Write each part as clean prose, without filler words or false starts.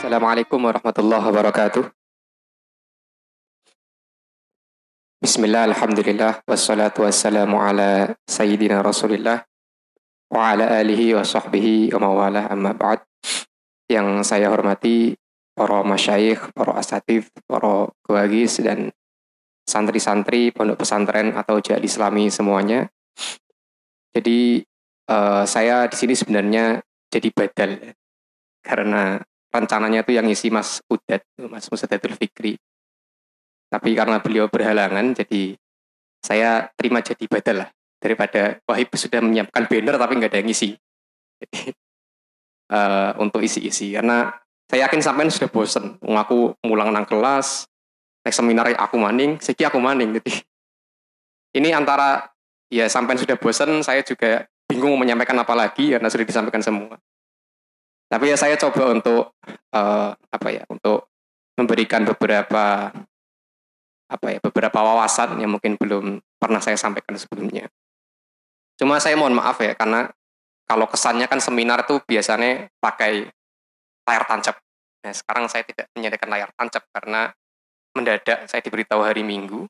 Assalamualaikum warahmatullahi wabarakatuh. Bismillah, alhamdulillah, wassalatu wassalamu ala sayyidina rasulillah wa ala alihi wa sahbihi wa mawalah amma ba'd. Yang saya hormati para masyayikh, para asatidz, para gawagis dan santri-santri pondok pesantren atau jihad islami semuanya. Jadi saya di sini sebenarnya jadi badal karena rencananya itu yang ngisi Mas Udat, Mas Musadatul Fikri. Tapi karena beliau berhalangan, jadi saya terima jadi badal lah. Daripada Wahib sudah menyiapkan banner tapi nggak ada yang ngisi. Jadi untuk isi-isi. Karena saya yakin sampean sudah bosen. Aku ngulang nang kelas, naik seminar aku maning, seki aku maning. Jadi ini antara ya sampean sudah bosen, saya juga bingung mau menyampaikan apa lagi karena sudah disampaikan semua. Tapi ya saya coba untuk untuk memberikan beberapa wawasan yang mungkin belum pernah saya sampaikan sebelumnya. Cuma saya mohon maaf ya, karena kalau kesannya kan seminar tuh biasanya pakai layar tancap. Nah, sekarang saya tidak menyediakan layar tancap karena mendadak saya diberitahu hari Minggu,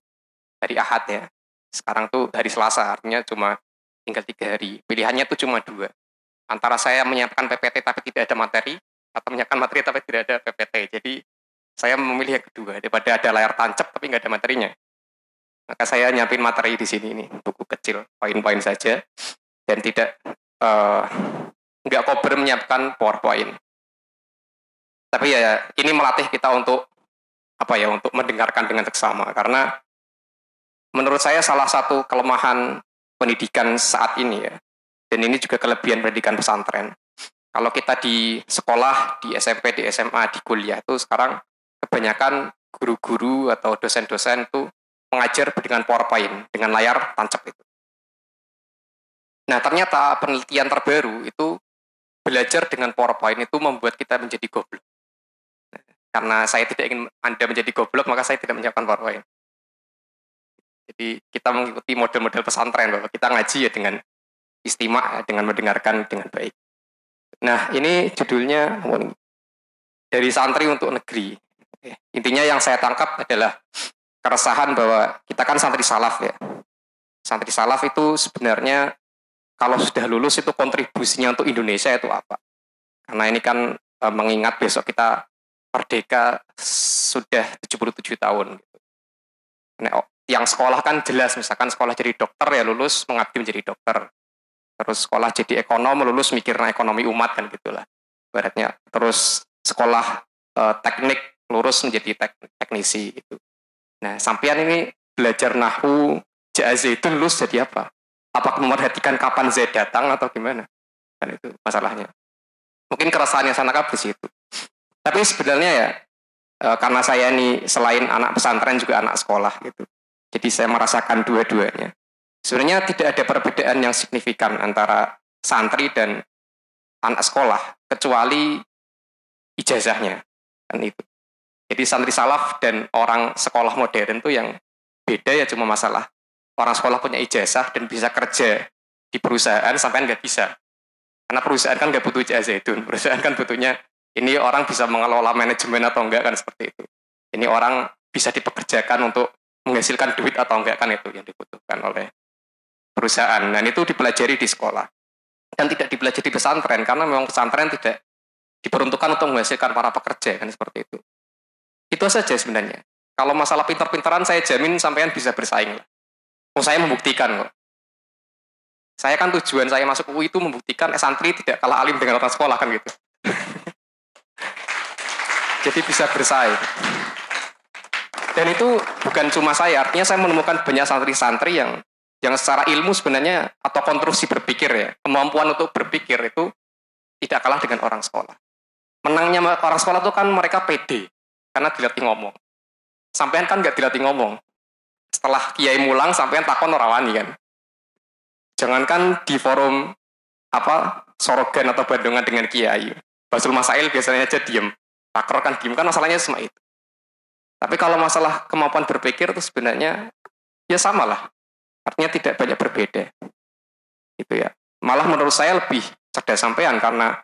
hari Ahad ya. Sekarang tuh hari Selasa, artinya cuma tinggal 3 hari. Pilihannya tuh cuma 2. Antara saya menyiapkan PPT tapi tidak ada materi, atau menyiapkan materi tapi tidak ada PPT. Jadi saya memilih yang kedua, daripada ada layar tancap tapi nggak ada materinya. Maka saya nyiapin materi di sini nih, buku kecil, poin-poin saja, dan tidak nggak kober menyiapkan PowerPoint. Tapi ya ini melatih kita untuk untuk mendengarkan dengan seksama, karena menurut saya salah satu kelemahan pendidikan saat ini ya, dan ini juga kelebihan pendidikan pesantren. Kalau kita di sekolah, di SMP, di SMA, di kuliah itu sekarang kebanyakan guru-guru atau dosen-dosen itu mengajar dengan PowerPoint, dengan layar tancap itu. Nah, ternyata penelitian terbaru itu belajar dengan PowerPoint itu membuat kita menjadi goblok. Karena saya tidak ingin Anda menjadi goblok, maka saya tidak menyiapkan PowerPoint. Jadi kita mengikuti model-model pesantren, bahwa kita ngaji ya dengan istimak, dengan mendengarkan dengan baik. Nah, ini judulnya dari santri untuk negeri. Intinya yang saya tangkap adalah keresahan bahwa kita kan santri salaf ya. Santri salaf itu sebenarnya kalau sudah lulus itu kontribusinya untuk Indonesia itu apa? Karena ini kan mengingat besok kita merdeka sudah 77 tahun. Nah, yang sekolah kan jelas, misalkan sekolah jadi dokter ya lulus mengabdi menjadi dokter. Terus sekolah jadi ekonom, lulus mikirnya ekonomi umat kan gitulah. Baratnya. Terus sekolah teknik lulus menjadi teknisi gitu. Nah, sampean ini belajar nahwu jaz itu lulus jadi apa? Apakah memperhatikan kapan Z datang atau gimana? Kan itu masalahnya. Mungkin keresahannya sana di situ. Tapi sebenarnya ya karena saya ini selain anak pesantren juga anak sekolah gitu. Jadi saya merasakan dua-duanya. Sebenarnya tidak ada perbedaan yang signifikan antara santri dan anak sekolah kecuali ijazahnya kan itu. Jadi santri salaf dan orang sekolah modern itu yang beda ya cuma masalah orang sekolah punya ijazah dan bisa kerja di perusahaan sampai nggak bisa. Karena perusahaan kan nggak butuh ijazah itu. Perusahaan kan butuhnya ini orang bisa mengelola manajemen atau enggak kan seperti itu. Ini orang bisa dipekerjakan untuk menghasilkan duit atau enggak kan itu yang dibutuhkan oleh perusahaan. Dan itu dipelajari di sekolah. Dan tidak dipelajari di pesantren karena memang pesantren tidak diperuntukkan untuk menghasilkan para pekerja kan seperti itu. Itu saja sebenarnya. Kalau masalah pintar-pintaran saya jamin sampean bisa bersaing lah. Saya membuktikan kok. Saya kan tujuan saya masuk UI itu membuktikan santri tidak kalah alim dengan orang sekolah kan gitu. Jadi bisa bersaing. Dan itu bukan cuma saya, artinya saya menemukan banyak santri-santri yang secara ilmu sebenarnya atau konstruksi berpikir ya, kemampuan untuk berpikir itu tidak kalah dengan orang sekolah. Menangnya orang sekolah itu kan mereka pede karena dilatih ngomong. Sampean kan nggak dilatih ngomong. Setelah kiai mulang, sampean takon rawani kan. Jangankan di forum Sorogan atau Bandungan dengan kiai. Basul Masail biasanya aja diem. Takror kan diem, kan masalahnya semua itu. Tapi kalau masalah kemampuan berpikir itu sebenarnya ya sama lah. Artinya tidak banyak berbeda. Gitu ya. Malah menurut saya lebih cerdas sampean karena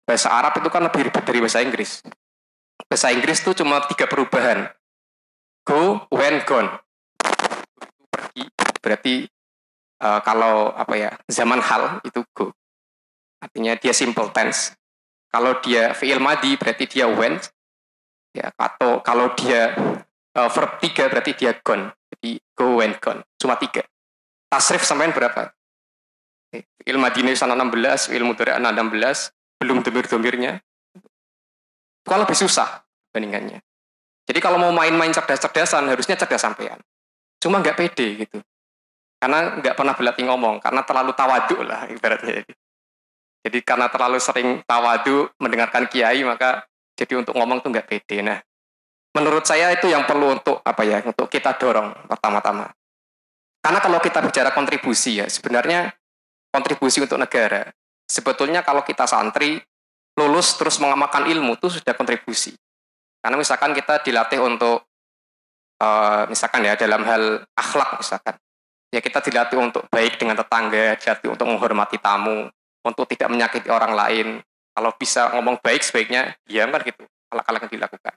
bahasa Arab itu kan lebih ribet dari bahasa Inggris. Bahasa Inggris tuh cuma 3 perubahan. Go, when, gone. Pergi, berarti kalau apa ya, zaman hal itu go. Artinya dia simple tense. Kalau dia fi'il madi berarti dia went. Ya, atau kalau dia verb 3 berarti dia gone. Jadi go, when, gone. Cuma 3. Tasrif sampean berapa? Fi'il madi ini sana 16, fi'il mudhari' 16, belum domir-domirnya. Kalau lebih susah bandingannya. Jadi kalau mau main-main cerdas-cerdasan, harusnya cerdas sampean. Cuma nggak pede gitu. Karena nggak pernah berlatih ngomong, karena terlalu tawaduk lah ibaratnya. Jadi karena terlalu sering tawaduk mendengarkan kiai, maka jadi untuk ngomong tuh nggak pede. Nah, menurut saya itu yang perlu untuk apa ya, untuk kita dorong pertama-tama. Karena kalau kita bicara kontribusi ya, sebenarnya kontribusi untuk negara. Sebetulnya kalau kita santri, lulus terus mengamalkan ilmu itu sudah kontribusi. Karena misalkan kita dilatih untuk misalkan ya dalam hal akhlak misalkan, ya kita dilatih untuk baik dengan tetangga, dilatih untuk menghormati tamu, untuk tidak menyakiti orang lain. Kalau bisa ngomong baik sebaiknya diam kan gitu, hal-hal yang dilakukan.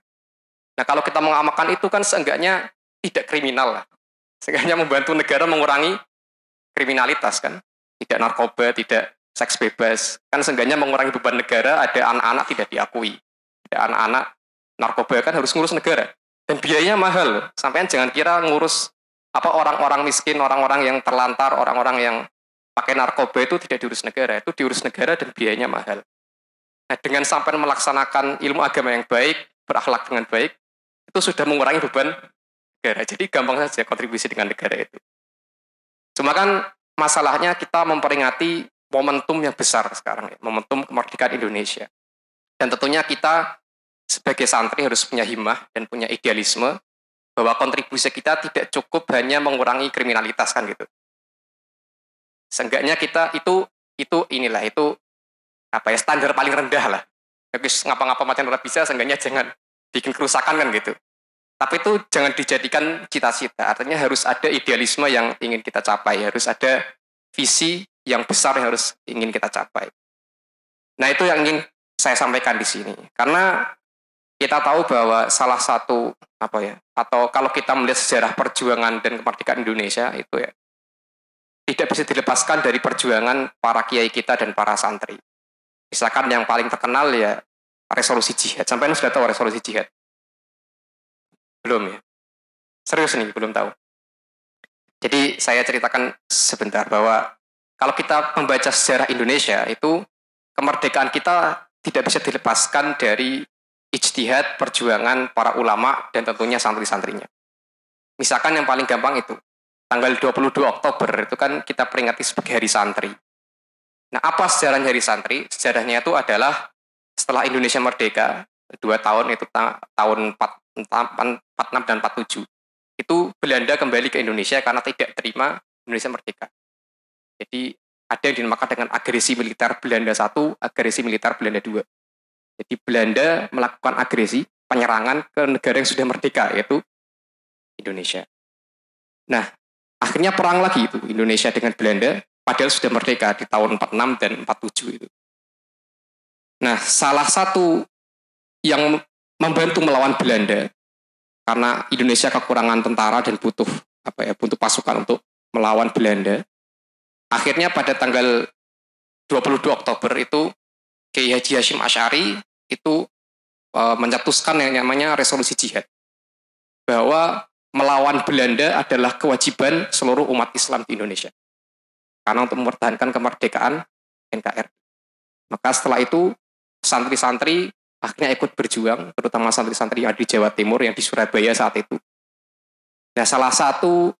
Nah kalau kita mengamalkan itu kan seenggaknya tidak kriminal lah, seenggaknya membantu negara mengurangi kriminalitas kan, tidak narkoba, tidak seks bebas, kan seenggaknya mengurangi beban negara. Ada anak-anak tidak diakui, ada anak-anak narkoba kan harus ngurus negara dan biayanya mahal. Sampean jangan kira ngurus apa orang-orang miskin, orang-orang yang terlantar, orang-orang yang pakai narkoba itu tidak diurus negara, itu diurus negara dan biayanya mahal. Nah, dengan sampean melaksanakan ilmu agama yang baik, berakhlak dengan baik, itu sudah mengurangi beban negara. Jadi gampang saja kontribusi dengan negara itu. Cuma kan masalahnya kita memperingati momentum yang besar sekarang, momentum kemerdekaan Indonesia. Dan tentunya kita sebagai santri harus punya himmah dan punya idealisme bahwa kontribusi kita tidak cukup hanya mengurangi kriminalitas kan gitu. Seenggaknya kita itu apa ya, standar paling rendah lah. Habis ngapa-ngapa macam orang bisa, seenggaknya jangan bikin kerusakan kan gitu. Tapi itu jangan dijadikan cita-cita. Artinya harus ada idealisme yang ingin kita capai, harus ada visi yang besar yang harus ingin kita capai. Nah itu yang ingin saya sampaikan di sini. Karena kita tahu bahwa salah satu apa ya, atau kalau kita melihat sejarah perjuangan dan kemerdekaan Indonesia itu ya tidak bisa dilepaskan dari perjuangan para kiai kita dan para santri. Misalkan yang paling terkenal ya resolusi jihad. Sampai sudah tahu resolusi jihad? Belum ya? Serius nih, belum tahu. Jadi saya ceritakan sebentar bahwa kalau kita membaca sejarah Indonesia itu kemerdekaan kita tidak bisa dilepaskan dari ijtihad perjuangan para ulama dan tentunya santri-santrinya. Misalkan yang paling gampang itu tanggal 22 Oktober itu kan kita peringati sebagai hari santri. Nah, apa sejarahnya hari santri? Sejarahnya itu adalah setelah Indonesia merdeka 2 tahun itu tahun 46 dan 47. Itu Belanda kembali ke Indonesia karena tidak terima Indonesia merdeka. Jadi ada yang dinamakan dengan agresi militer Belanda 1, agresi militer Belanda 2. Jadi Belanda melakukan agresi, penyerangan ke negara yang sudah merdeka, yaitu Indonesia. Nah, akhirnya perang lagi itu Indonesia dengan Belanda, padahal sudah merdeka di tahun 46 dan 47 itu. Nah, salah satu yang membantu melawan Belanda, karena Indonesia kekurangan tentara dan butuh pasukan untuk melawan Belanda. Akhirnya pada tanggal 22 Oktober itu Kiai Haji Hashim Asy'ari itu mencetuskan yang namanya resolusi jihad, bahwa melawan Belanda adalah kewajiban seluruh umat Islam di Indonesia karena untuk mempertahankan kemerdekaan NKRI. Maka setelah itu santri-santri akhirnya ikut berjuang, terutama santri-santri yang di Jawa Timur, yang di Surabaya saat itu. Nah, salah satu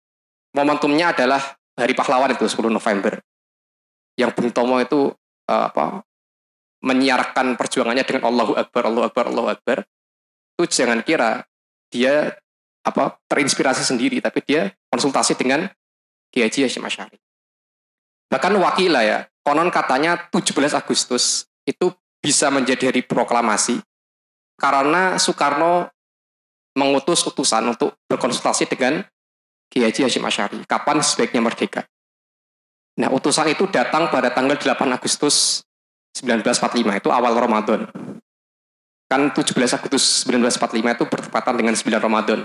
momentumnya adalah Hari Pahlawan itu 10 November. Yang Bung Tomo itu menyiarkan perjuangannya dengan Allahu Akbar, Allahu Akbar, Allahu Akbar. Itu jangan kira dia terinspirasi sendiri, tapi dia konsultasi dengan Kiai Haji Hashim Asy'ari. Bahkan wakilah ya, konon katanya 17 Agustus itu bisa menjadi hari proklamasi karena Soekarno mengutus utusan untuk berkonsultasi dengan Kiai Haji Hashim Asy'ari kapan sebaiknya merdeka. Nah, utusan itu datang pada tanggal 8 Agustus 1945, itu awal Ramadan. kan 17 Agustus 1945 itu bertepatan dengan 9 Ramadan.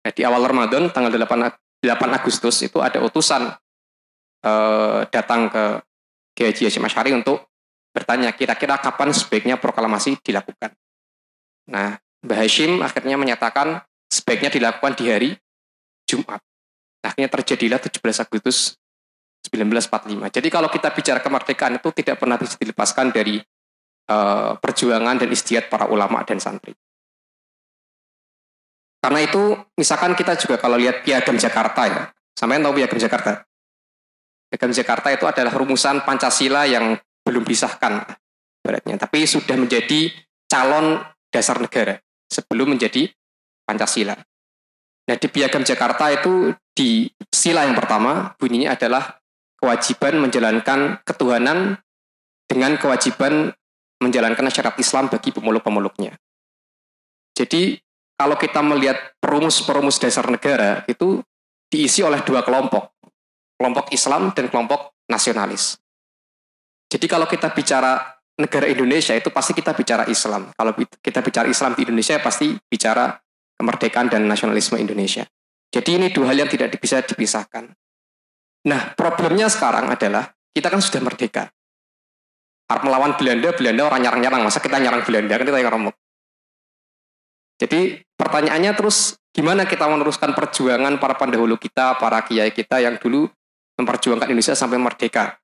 Nah, di awal Ramadan tanggal 8 Agustus itu ada utusan datang ke Kiai Haji Hashim Asy'ari untuk bertanya kira-kira kapan sebaiknya proklamasi dilakukan. Nah, Mbah Hashim akhirnya menyatakan sebaiknya dilakukan di hari Jumat. Akhirnya terjadilah 17 Agustus 1945. Jadi kalau kita bicara kemerdekaan itu tidak pernah bisa dilepaskan dari perjuangan dan istiadat para ulama dan santri. Karena itu, misalkan kita juga kalau lihat Piagam Jakarta ya, sampean tahu Piagam Jakarta? Piagam Jakarta itu adalah rumusan Pancasila yang belum disahkan, beratnya, tapi sudah menjadi calon dasar negara sebelum menjadi Pancasila. Nah, di Piagam Jakarta itu di sila yang pertama bunyinya adalah kewajiban menjalankan ketuhanan dengan kewajiban menjalankan syariat Islam bagi pemeluk-pemeluknya. Jadi kalau kita melihat perumus-perumus dasar negara itu diisi oleh dua kelompok Islam dan kelompok nasionalis. Jadi kalau kita bicara negara Indonesia itu pasti kita bicara Islam. Kalau kita bicara Islam di Indonesia pasti bicara kemerdekaan dan nasionalisme Indonesia. Jadi ini dua hal yang tidak bisa dipisahkan. Nah, problemnya sekarang adalah kita kan sudah merdeka. Harap melawan Belanda orang nyarang-nyarang. Masa kita nyarang Belanda? Kan kita yang remuk. Jadi pertanyaannya terus gimana kita meneruskan perjuangan para pendahulu kita, para kiai kita yang dulu memperjuangkan Indonesia sampai merdeka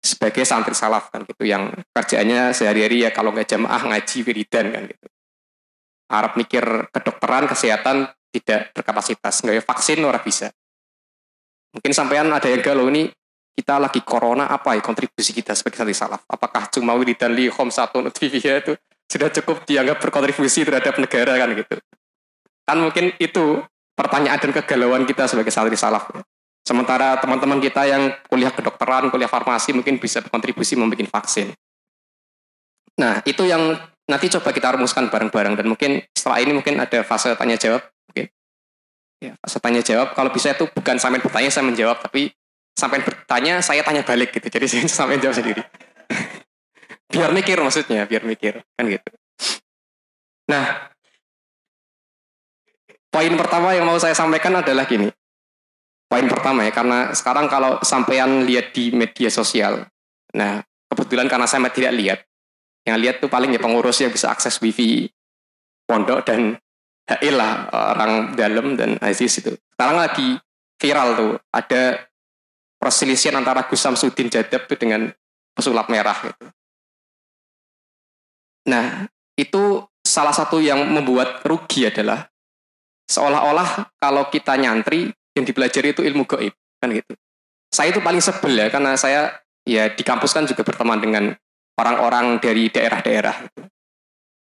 sebagai santri salaf kan gitu, yang kerjaannya sehari-hari ya kalau nggak jamaah ngaji wiridan kan gitu. Harap mikir kedokteran, kesehatan tidak berkapasitas, nggak ya vaksin orang bisa. Mungkin sampean ada yang galau ini kita lagi corona apa ya kontribusi kita sebagai santri salaf? Apakah cuma wiridan li home satu notifikasi itu sudah cukup dianggap berkontribusi terhadap negara kan gitu. Kan mungkin itu pertanyaan dan kegalauan kita sebagai santri salaf. Ya. Sementara teman-teman kita yang kuliah kedokteran, kuliah farmasi mungkin bisa berkontribusi membuat vaksin. Nah, itu yang nanti coba kita rumuskan bareng-bareng dan mungkin setelah ini mungkin ada fase tanya jawab. Oke. Ya, fase tanya jawab. Kalau bisa itu bukan sampai bertanya saya menjawab, tapi sampai bertanya saya tanya balik gitu. Jadi saya sampai jawab sendiri. Biar mikir maksudnya, biar mikir kan gitu. Nah, poin pertama yang mau saya sampaikan adalah gini. Poin pertama ya, karena sekarang kalau sampean lihat di media sosial, nah kebetulan karena saya tidak lihat, yang lihat tuh paling ya pengurus yang bisa akses wifi pondok dan HI lah, orang dalam dan Aziz itu. Sekarang lagi viral tuh, ada perselisihan antara Gus Samsudin Jadab tuh dengan pesulap merah gitu. Nah, itu salah satu yang membuat rugi adalah seolah-olah kalau kita nyantri yang dipelajari itu ilmu gaib, kan gitu. Saya itu paling sebel ya, karena saya ya di kampus kan juga berteman dengan orang-orang dari daerah-daerah. Gitu.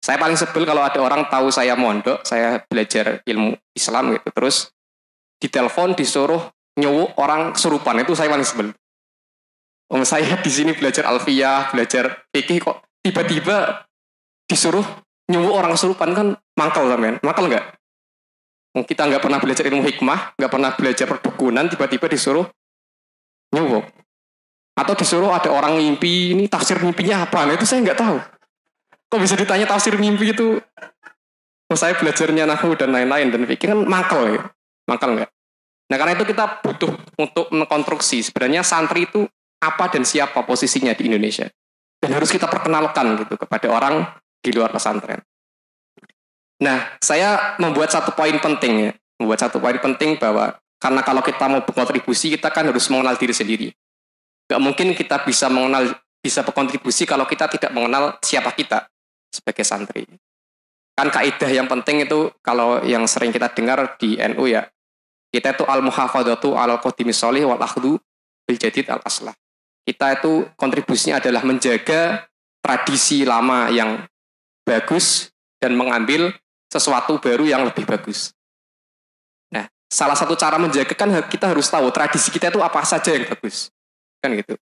Saya paling sebel kalau ada orang tahu saya mondok, saya belajar ilmu Islam gitu, terus ditelepon disuruh nyuwuk orang kesurupan, itu saya paling sebel. Saya di sini belajar alfiyah, belajar fikih kok tiba-tiba disuruh nyuwuk orang kesurupan, kan mangkel sampean. Mangkel enggak? Kita nggak pernah belajar ilmu hikmah, nggak pernah belajar perdukunan, tiba-tiba disuruh nyuwuk. Atau disuruh ada orang mimpi, ini tafsir mimpinya apa? Nah, itu saya nggak tahu. Kok bisa ditanya tafsir mimpi itu? Saya belajarnya nahwu dan lain-lain, dan pikir kan mangkel ya. Mangkel nggak? Nah, karena itu kita butuh untuk mengkonstruksi sebenarnya santri itu apa dan siapa posisinya di Indonesia. Dan harus kita perkenalkan gitu kepada orang di luar pesantren. Nah, saya membuat satu poin penting ya. Membuat satu poin penting bahwa karena kalau kita mau berkontribusi, kita kan harus mengenal diri sendiri. Gak mungkin kita bisa berkontribusi kalau kita tidak mengenal siapa kita sebagai santri. Kan kaidah yang penting itu kalau yang sering kita dengar di NU ya, kita itu al-muhafadzatu alal qadimis sholih wal akhdhu bil jadid al aslah. Kita itu kontribusinya adalah menjaga tradisi lama yang bagus dan mengambil sesuatu baru yang lebih bagus. Nah, salah satu cara menjaga kan kita harus tahu tradisi kita itu apa saja yang bagus. Kan gitu.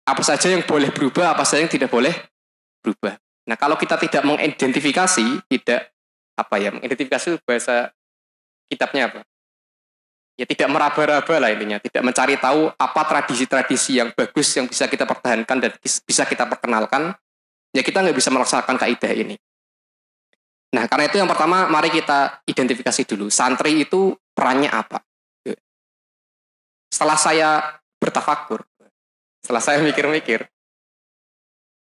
Apa saja yang boleh berubah, apa saja yang tidak boleh berubah. Nah, kalau kita tidak mengidentifikasi, mengidentifikasi bahasa kitabnya apa? Ya tidak meraba-raba lah intinya, tidak mencari tahu apa tradisi-tradisi yang bagus yang bisa kita pertahankan dan bisa kita perkenalkan, ya kita nggak bisa melaksanakan kaidah ini. Nah, karena itu yang pertama, mari kita identifikasi dulu. Santri itu perannya apa? Setelah saya bertafakur, setelah saya mikir-mikir,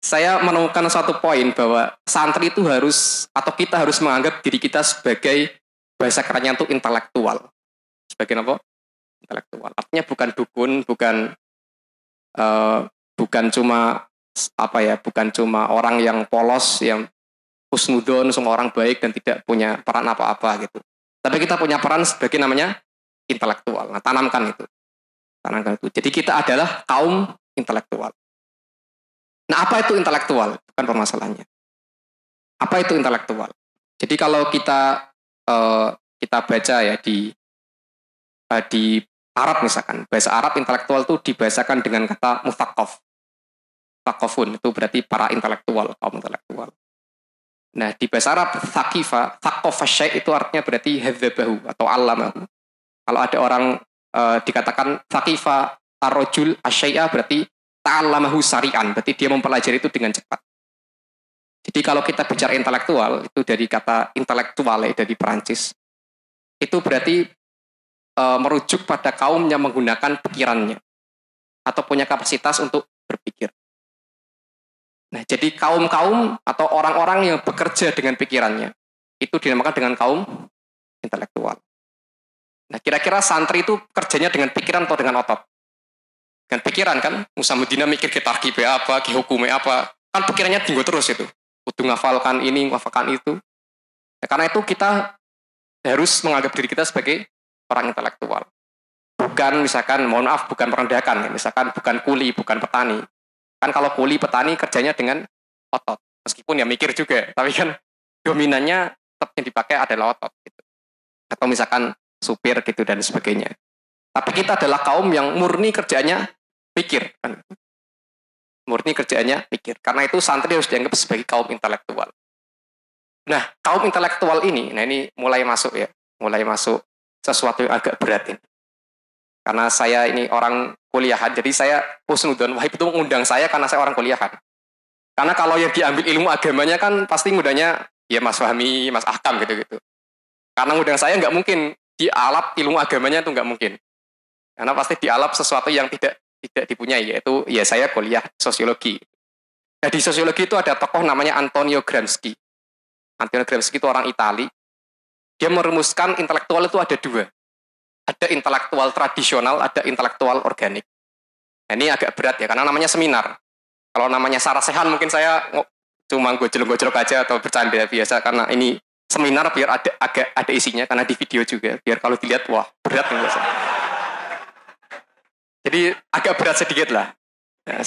saya menemukan satu poin bahwa santri itu harus, atau kita harus menganggap diri kita sebagai, bahasa kerennya itu intelektual. Sebagai apa? Intelektual. Artinya bukan dukun, bukan cuma apa ya, bukan cuma orang yang polos, yang husnudon, semua orang baik dan tidak punya peran apa-apa gitu. Tapi kita punya peran sebagai namanya intelektual. Nah, tanamkan itu. Tanamkan itu. Jadi kita adalah kaum intelektual. Nah, apa itu intelektual? Bukan permasalahannya. Apa itu intelektual? Jadi kalau kita baca ya di Arab misalkan, bahasa Arab intelektual itu dibahasakan dengan kata muthaqaf. Thaqafun itu berarti para intelektual, kaum intelektual. Nah, di bahasa Arab thaqifa, thaqafa syai' itu artinya berarti hadzabahu atau allamahu. Kalau ada orang dikatakan thaqifa ar-rajul asyai'a berarti ta'allamahu sari'an, berarti dia mempelajari itu dengan cepat. Jadi kalau kita bicara intelektual, itu dari kata intelektual dari Perancis, itu berarti merujuk pada kaum yang menggunakan pikirannya atau punya kapasitas untuk berpikir. Nah, jadi kaum-kaum atau orang-orang yang bekerja dengan pikirannya itu dinamakan dengan kaum intelektual. Nah, kira-kira santri itu kerjanya dengan pikiran atau dengan otot? Dengan pikiran kan? Musamudina mikir kita tarkibe apa, ki hukumnya apa. Kan pikirannya tinggal terus itu. Kudu ngafalkan ini, ngafalkan itu. Nah, karena itu kita harus menganggap diri kita sebagai orang intelektual. Bukan misalkan, mohon maaf, bukan merendahkan. Misalkan bukan kuli, bukan petani. Kan kalau kuli, petani kerjanya dengan otot. Meskipun ya mikir juga. Tapi kan dominannya tetap yang dipakai adalah otot. Gitu. Atau misalkan supir gitu dan sebagainya. Tapi kita adalah kaum yang murni kerjanya pikir. Kan? Murni kerjaannya pikir. Karena itu santri harus dianggap sebagai kaum intelektual. Nah, kaum intelektual ini, nah ini mulai masuk ya. Mulai masuk sesuatu yang agak berat ini. Karena saya ini orang kuliahan, jadi saya husnudon Wahib itu mengundang saya karena saya orang kuliahan. Karena kalau yang diambil ilmu agamanya kan pasti ngundangnya ya Mas Fahmi, Mas Ahkam gitu-gitu. Karena ngundang saya nggak mungkin dialap ilmu agamanya itu nggak mungkin. Karena pasti dialap sesuatu yang tidak dipunyai, yaitu ya saya kuliah sosiologi. Nah, di sosiologi itu ada tokoh namanya Antonio Gramsci. Antonio Gramsci itu orang Itali. Dia merumuskan intelektual itu ada dua. Ada intelektual tradisional, ada intelektual organik. Nah, ini agak berat ya, karena namanya seminar. Kalau namanya Sarasehan mungkin saya cuma gojlok-gojlok aja atau bercanda biasa, karena ini seminar biar ada isinya, karena di video juga. Biar kalau dilihat, wah berat nih biasa. Jadi agak berat sedikit lah. Nah,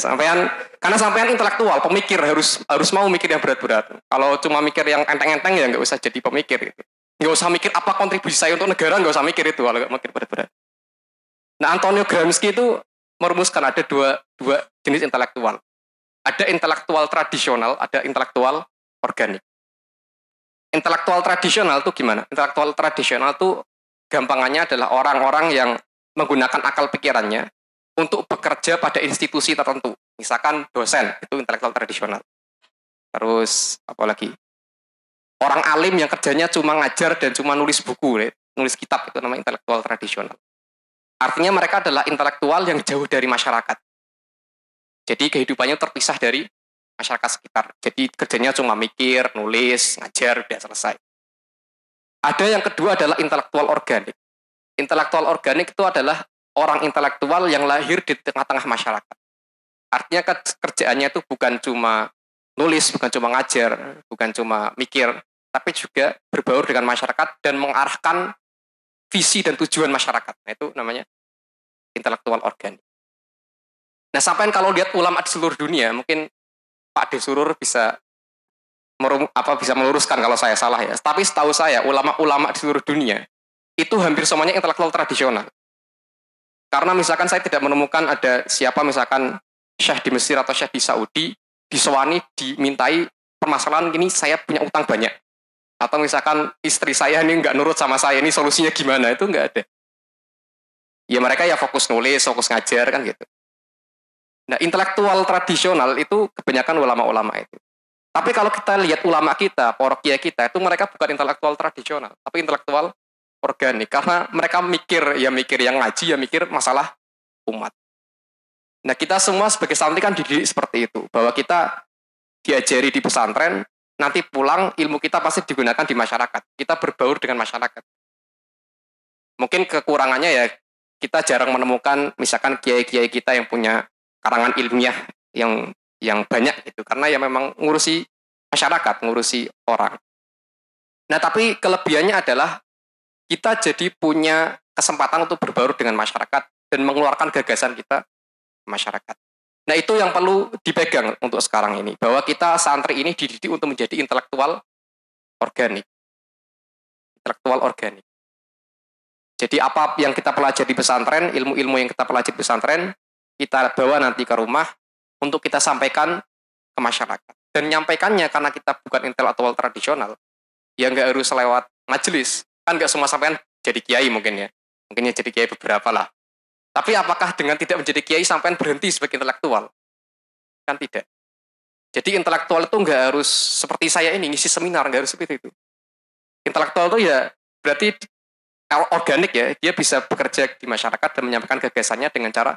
karena sampean intelektual, pemikir harus mau mikir yang berat-berat. Kalau cuma mikir yang enteng-enteng ya nggak usah jadi pemikir gitu. Nggak usah mikir apa kontribusi saya untuk negara, nggak usah mikir itu kalau nggak mikir berat-berat. Nah, Antonio Gramsci itu merumuskan ada dua jenis intelektual. Ada intelektual tradisional, ada intelektual organik. Intelektual tradisional itu gimana? Intelektual tradisional itu gampangannya adalah orang-orang yang menggunakan akal pikirannya untuk bekerja pada institusi tertentu. Misalkan dosen, itu intelektual tradisional. Terus, apa lagi? Orang alim yang kerjanya cuma ngajar dan cuma nulis buku, nulis kitab, itu namanya intelektual tradisional. Artinya mereka adalah intelektual yang jauh dari masyarakat. Jadi kehidupannya terpisah dari masyarakat sekitar. Jadi kerjanya cuma mikir, nulis, ngajar, udah selesai. Ada yang kedua adalah intelektual organik. Intelektual organik itu adalah orang intelektual yang lahir di tengah-tengah masyarakat. Artinya kerjaannya itu bukan cuma nulis, bukan cuma ngajar, bukan cuma mikir, tapi juga berbaur dengan masyarakat dan mengarahkan visi dan tujuan masyarakat. Nah, itu namanya intelektual organik. Nah, sampai kalau lihat ulama di seluruh dunia, mungkin Pak Desurur bisa meluruskan kalau saya salah ya. Tapi setahu saya, ulama-ulama di seluruh dunia, itu hampir semuanya intelektual tradisional. Karena misalkan saya tidak menemukan ada siapa misalkan Syekh di Mesir atau Syekh di Saudi, disewani, dimintai permasalahan ini saya punya utang banyak. Atau misalkan istri saya ini nggak nurut sama saya, ini solusinya gimana, itu nggak ada. Ya mereka ya fokus nulis, fokus ngajar kan gitu. Nah, intelektual tradisional itu kebanyakan ulama-ulama itu. Tapi kalau kita lihat ulama kita, para kiai kita, itu mereka bukan intelektual tradisional, tapi intelektual organik. Karena mereka mikir yang ngaji, ya mikir masalah umat. Nah, kita semua sebagai santri kan dididik seperti itu, bahwa kita diajari di pesantren, nanti pulang ilmu kita pasti digunakan di masyarakat. Kita berbaur dengan masyarakat. Mungkin kekurangannya ya kita jarang menemukan misalkan kiai-kiai kita yang punya karangan ilmiah yang banyak gitu, karena ya memang ngurusi masyarakat, ngurusi orang. Nah, tapi kelebihannya adalah kita jadi punya kesempatan untuk berbaur dengan masyarakat dan mengeluarkan gagasan kita ke masyarakat. Nah, itu yang perlu dipegang untuk sekarang ini, bahwa kita santri ini dididik untuk menjadi intelektual organik. Intelektual organik. Jadi apa yang kita pelajari di pesantren, ilmu-ilmu yang kita pelajari di pesantren, kita bawa nanti ke rumah untuk kita sampaikan ke masyarakat. Dan nyampaikannya karena kita bukan intelektual tradisional, ya nggak harus lewat majelis. Kan nggak semua sampean jadi kiai mungkin ya. Mungkinnya jadi kiai beberapa lah. Tapi apakah dengan tidak menjadi kiai sampean berhenti sebagai intelektual? Kan tidak. Jadi intelektual itu nggak harus seperti saya ini, ngisi seminar, nggak harus seperti itu. Intelektual itu ya berarti organik ya, dia bisa bekerja di masyarakat dan menyampaikan gagasannya dengan cara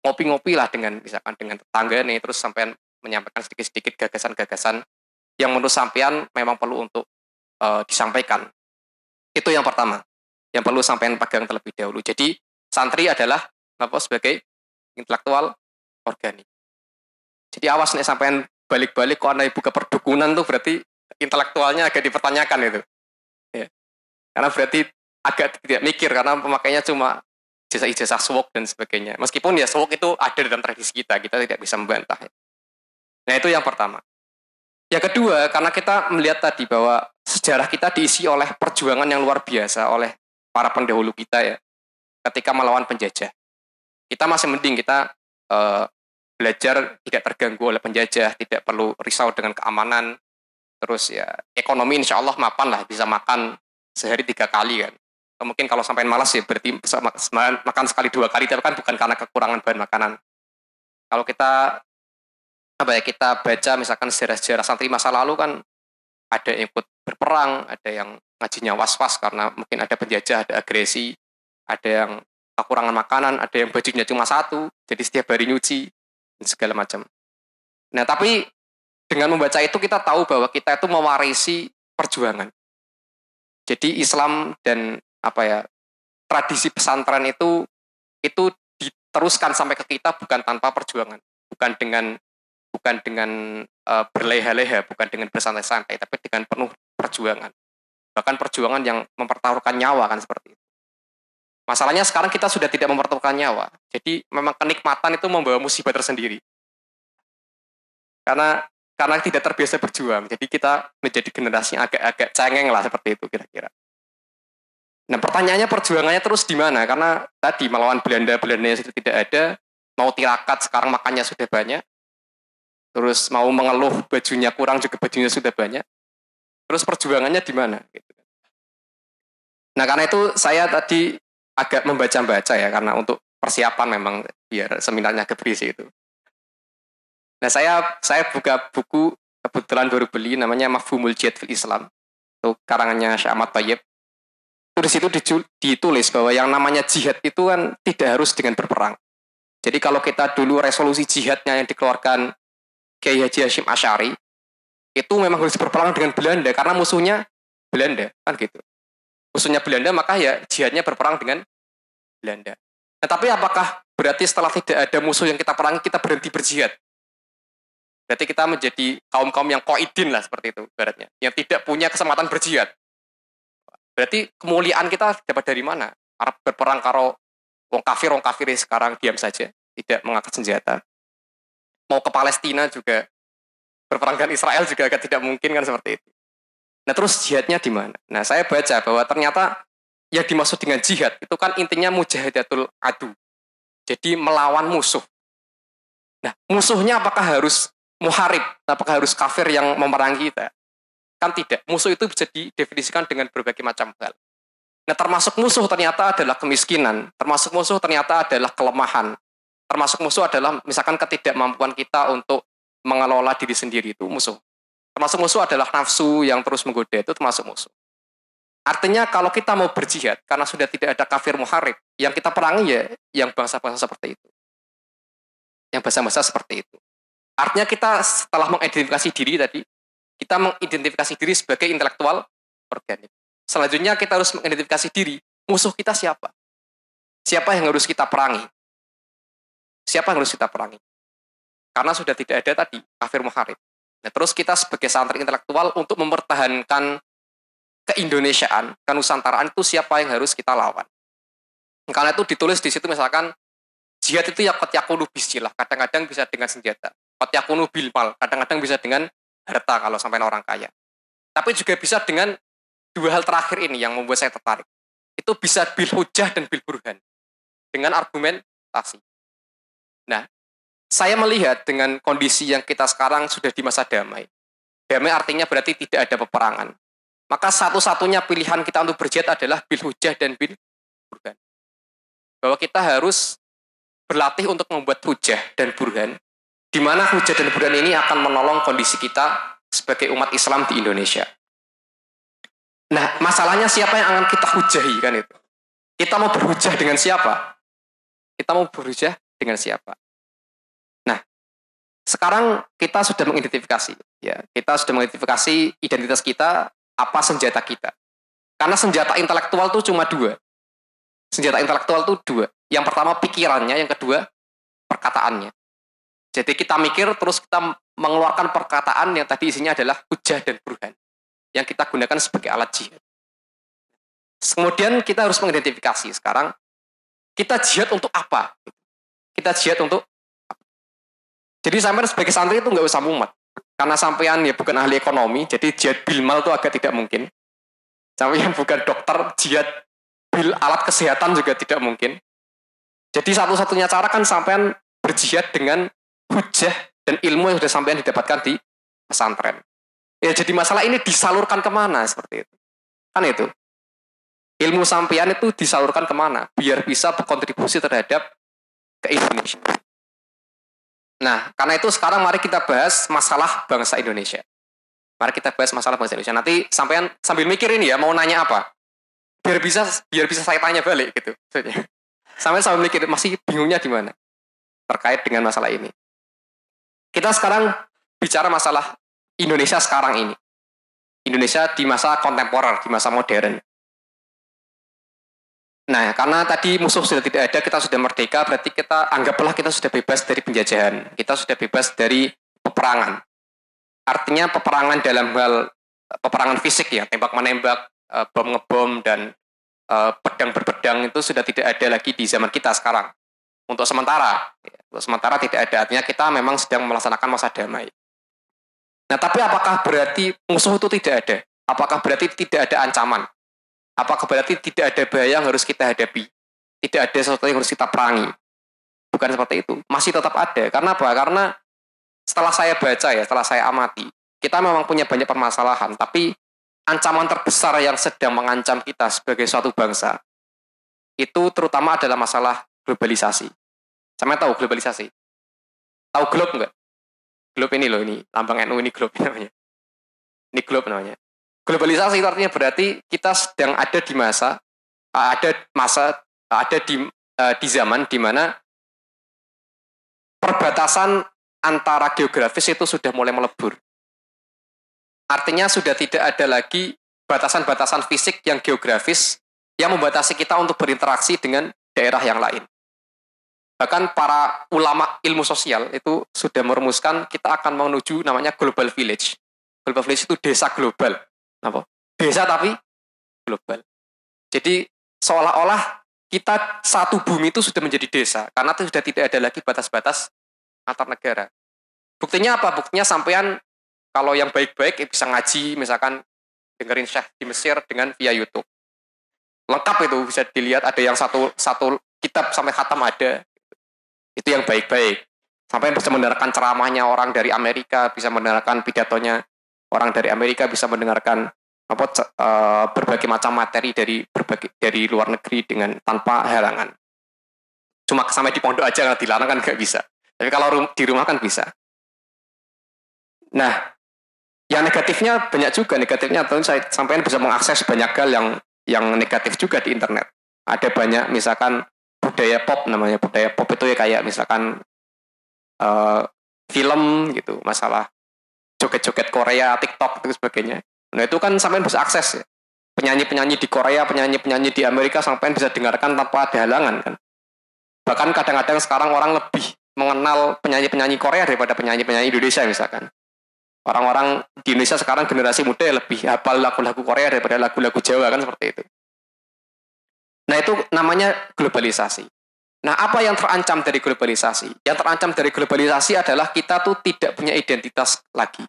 ngopi-ngopi lah dengan misalkan dengan tetangga nih, terus sampean menyampaikan sedikit-sedikit gagasan-gagasan yang menurut sampean memang perlu untuk disampaikan. Itu yang pertama, yang perlu sampean pegang terlebih dahulu. Jadi santri adalah apa sebagai intelektual organik. Jadi awas nih sampean balik-balik kok anda buka perdukunan tuh berarti intelektualnya agak dipertanyakan itu. Ya. Karena berarti agak tidak mikir karena pemakainya cuma ijazah-ijazah swok dan sebagainya. Meskipun ya swok itu ada dalam tradisi kita tidak bisa membantah. Nah, itu yang pertama. Yang kedua, karena kita melihat tadi bahwa sejarah kita diisi oleh perjuangan yang luar biasa oleh para pendahulu kita ya, ketika melawan penjajah. Kita masih mending kita belajar tidak terganggu oleh penjajah, tidak perlu risau dengan keamanan, terus ya ekonomi insya Allah mapan lah, bisa makan sehari 3 kali kan. Mungkin kalau sampai malas ya berarti makan sekali 2 kali, tapi kan bukan karena kekurangan bahan makanan. Kalau kita kita baca misalkan sejarah-sejarah santri masa lalu kan ada yang ikut berperang, ada yang ngajinya was-was karena mungkin ada penjajah, ada agresi, ada yang kekurangan makanan, ada yang bajunya cuma 1, jadi setiap hari nyuci dan segala macam. Nah, tapi dengan membaca itu kita tahu bahwa kita itu mewarisi perjuangan. Jadi Islam dan tradisi pesantren itu diteruskan sampai ke kita bukan tanpa perjuangan, bukan dengan berleha-leha, bukan dengan bersantai-santai, tapi dengan penuh perjuangan. Bahkan perjuangan yang mempertaruhkan nyawa kan seperti itu. Masalahnya sekarang kita sudah tidak mempertaruhkan nyawa. Jadi memang kenikmatan itu membawa musibah tersendiri. Karena tidak terbiasa berjuang. Jadi kita menjadi generasi yang agak cengeng lah seperti itu kira-kira. Nah, pertanyaannya perjuangannya terus di mana? Karena tadi melawan Belanda-Belanda yang sudah tidak ada, mau tirakat sekarang makannya sudah banyak, terus mau mengeluh bajunya kurang juga bajunya sudah banyak, terus perjuangannya di mana? Gitu. Nah, karena itu saya tadi agak membaca-baca ya, karena untuk persiapan memang biar seminarnya berisi itu. Nah, saya buka buku kebetulan baru beli, namanya Mafhumul Jihad fil Islam, itu karangannya Syekh Ahmad Thayyib. Di situ ditulis bahwa yang namanya jihad itu kan tidak harus dengan berperang. Jadi kalau kita dulu resolusi jihadnya yang dikeluarkan Kiai Haji Hashim Asy'ari, itu memang harus berperang dengan Belanda karena musuhnya Belanda, kan gitu. Musuhnya Belanda, maka ya jihadnya berperang dengan Belanda. Nah, tapi apakah berarti setelah tidak ada musuh yang kita perangi kita berhenti berjihad? Berarti kita menjadi kaum-kaum yang qaidin lah seperti itu ibaratnya, yang tidak punya kesempatan berjihad. Berarti kemuliaan kita dapat dari mana? Arab berperang karo wong kafir sekarang diam saja, tidak mengangkat senjata. Mau ke Palestina juga berperang dengan Israel juga agak tidak mungkin kan seperti itu. Nah, terus jihadnya di mana? Nah, saya baca bahwa ternyata yang dimaksud dengan jihad itu kan intinya mujahadatul adu. Jadi melawan musuh. Nah, musuhnya apakah harus muharib? Apakah harus kafir yang memerangi kita? Kan tidak. Musuh itu bisa didefinisikan dengan berbagai macam hal. Nah, termasuk musuh ternyata adalah kemiskinan. Termasuk musuh ternyata adalah kelemahan. Termasuk musuh adalah misalkan ketidakmampuan kita untuk mengelola diri sendiri, itu musuh. Termasuk musuh adalah nafsu yang terus menggoda, itu termasuk musuh. Artinya kalau kita mau berjihad, karena sudah tidak ada kafir muharib, yang kita perangi ya yang bangsa-bangsa seperti itu. Yang bangsa-bangsa seperti itu. Artinya kita setelah mengidentifikasi diri tadi, kita mengidentifikasi diri sebagai intelektual organik. Selanjutnya kita harus mengidentifikasi diri, musuh kita siapa? Siapa yang harus kita perangi? Siapa yang harus kita perangi? Karena sudah tidak ada tadi kafir muharib. Nah, terus kita sebagai santri intelektual untuk mempertahankan keindonesiaan, kenusantaraan itu siapa yang harus kita lawan? Karena itu ditulis di situ misalkan jihad itu ya qad yakunu bismillah, kadang-kadang bisa dengan senjata. Qad yakunu bil mal, kadang-kadang bisa dengan harta kalau sampai orang kaya. Tapi juga bisa dengan dua hal terakhir ini yang membuat saya tertarik. Itu bisa bil hujah dan bil burhan. Dengan argumentasi. Nah, saya melihat dengan kondisi yang kita sekarang sudah di masa damai. Damai artinya berarti tidak ada peperangan. Maka satu-satunya pilihan kita untuk berjihad adalah bil hujah dan bil burhan. Bahwa kita harus berlatih untuk membuat hujah dan burhan, di mana hujah dan burhan ini akan menolong kondisi kita sebagai umat Islam di Indonesia. Nah, masalahnya siapa yang akan kita hujahi kan itu? Kita mau berhujah dengan siapa? Kita mau berhujah dengan siapa? Nah, sekarang kita sudah mengidentifikasi, ya, kita sudah mengidentifikasi identitas kita, apa senjata kita. Karena senjata intelektual itu cuma dua. Senjata intelektual itu dua. Yang pertama pikirannya, yang kedua perkataannya. Jadi kita mikir terus kita mengeluarkan perkataan yang tadi isinya adalah hujah dan burhan yang kita gunakan sebagai alat jihad. Kemudian kita harus mengidentifikasi sekarang kita jihad untuk apa? Kita jihad untuk apa? Jadi sampean sebagai santri itu nggak usah mumet. Karena sampean ya bukan ahli ekonomi, jadi jihad bil mal itu agak tidak mungkin. Sampean bukan dokter, jihad bil alat kesehatan juga tidak mungkin. Jadi satu-satunya cara kan sampean berjihad dengan hujah dan ilmu yang sudah sampean didapatkan di pesantren. Ya jadi masalah ini disalurkan kemana seperti itu. Kan itu. Ilmu sampean itu disalurkan kemana? Biar bisa berkontribusi terhadap ke Indonesia. Nah, karena itu sekarang mari kita bahas masalah bangsa Indonesia. Mari kita bahas masalah bangsa Indonesia. Nanti sampean sambil mikirin ya mau nanya apa. Biar bisa saya tanya balik gitu. Sambil mikir masih bingungnya di mana terkait dengan masalah ini. Kita sekarang bicara masalah Indonesia sekarang ini. Indonesia di masa kontemporer, di masa modern. Nah, karena tadi musuh sudah tidak ada, kita sudah merdeka, berarti kita anggaplah kita sudah bebas dari penjajahan. Kita sudah bebas dari peperangan. Artinya peperangan dalam hal peperangan fisik ya, tembak-menembak, bom-ngebom, dan pedang berpedang itu sudah tidak ada lagi di zaman kita sekarang. Untuk sementara tidak ada. Artinya kita memang sedang melaksanakan masa damai. Nah, tapi apakah berarti musuh itu tidak ada? Apakah berarti tidak ada ancaman? Apakah berarti tidak ada bahaya yang harus kita hadapi? Tidak ada sesuatu yang harus kita perangi? Bukan seperti itu. Masih tetap ada. Karena apa? Karena setelah saya baca ya, setelah saya amati, kita memang punya banyak permasalahan, tapi ancaman terbesar yang sedang mengancam kita sebagai suatu bangsa, itu terutama adalah masalah globalisasi. Sama tahu globalisasi? Tahu globe enggak? Globe ini loh, ini lambang NU, ini globe namanya. Ini globe namanya. Globalisasi itu artinya berarti kita sedang ada di di zaman di mana perbatasan antara geografis itu sudah mulai melebur. Artinya sudah tidak ada lagi batasan-batasan fisik yang geografis yang membatasi kita untuk berinteraksi dengan daerah yang lain. Bahkan para ulama ilmu sosial itu sudah merumuskan kita akan menuju namanya global village. Global village itu desa global. Apa? Desa tapi global. Jadi seolah-olah kita satu bumi itu sudah menjadi desa karena itu sudah tidak ada lagi batas-batas antar negara. Buktinya apa? Buktinya sampean kalau yang baik-baik bisa ngaji, misalkan dengerin Syekh di Mesir dengan via YouTube. Lengkap itu, bisa dilihat ada yang satu kitab sampai khatam ada. Itu yang baik-baik. Sampai bisa mendengarkan ceramahnya orang dari Amerika, bisa mendengarkan pidatonya orang dari Amerika, bisa mendengarkan berbagai macam materi dari luar negeri dengan tanpa halangan. Cuma sampai di pondok aja kalau dilarang kan nggak bisa. Tapi kalau di rumah kan bisa. Nah, Yang negatifnya banyak juga. Negatifnya tentu saya sampai bisa mengakses banyak hal yang negatif juga di internet. Ada banyak misalkan budaya pop namanya. Budaya pop itu ya kayak misalkan film gitu, masalah joget-joget Korea, TikTok dan sebagainya. Nah itu kan sampai bisa akses ya. Penyanyi-penyanyi di Korea, penyanyi-penyanyi di Amerika sampai bisa dengarkan tanpa ada halangan kan. Bahkan kadang-kadang sekarang orang lebih mengenal penyanyi-penyanyi Korea daripada penyanyi-penyanyi Indonesia misalkan. Orang-orang di Indonesia sekarang generasi muda lebih hafal lagu-lagu Korea daripada lagu-lagu Jawa kan seperti itu. Nah itu namanya globalisasi. Nah apa yang terancam dari globalisasi? Yang terancam dari globalisasi adalah kita tuh tidak punya identitas lagi.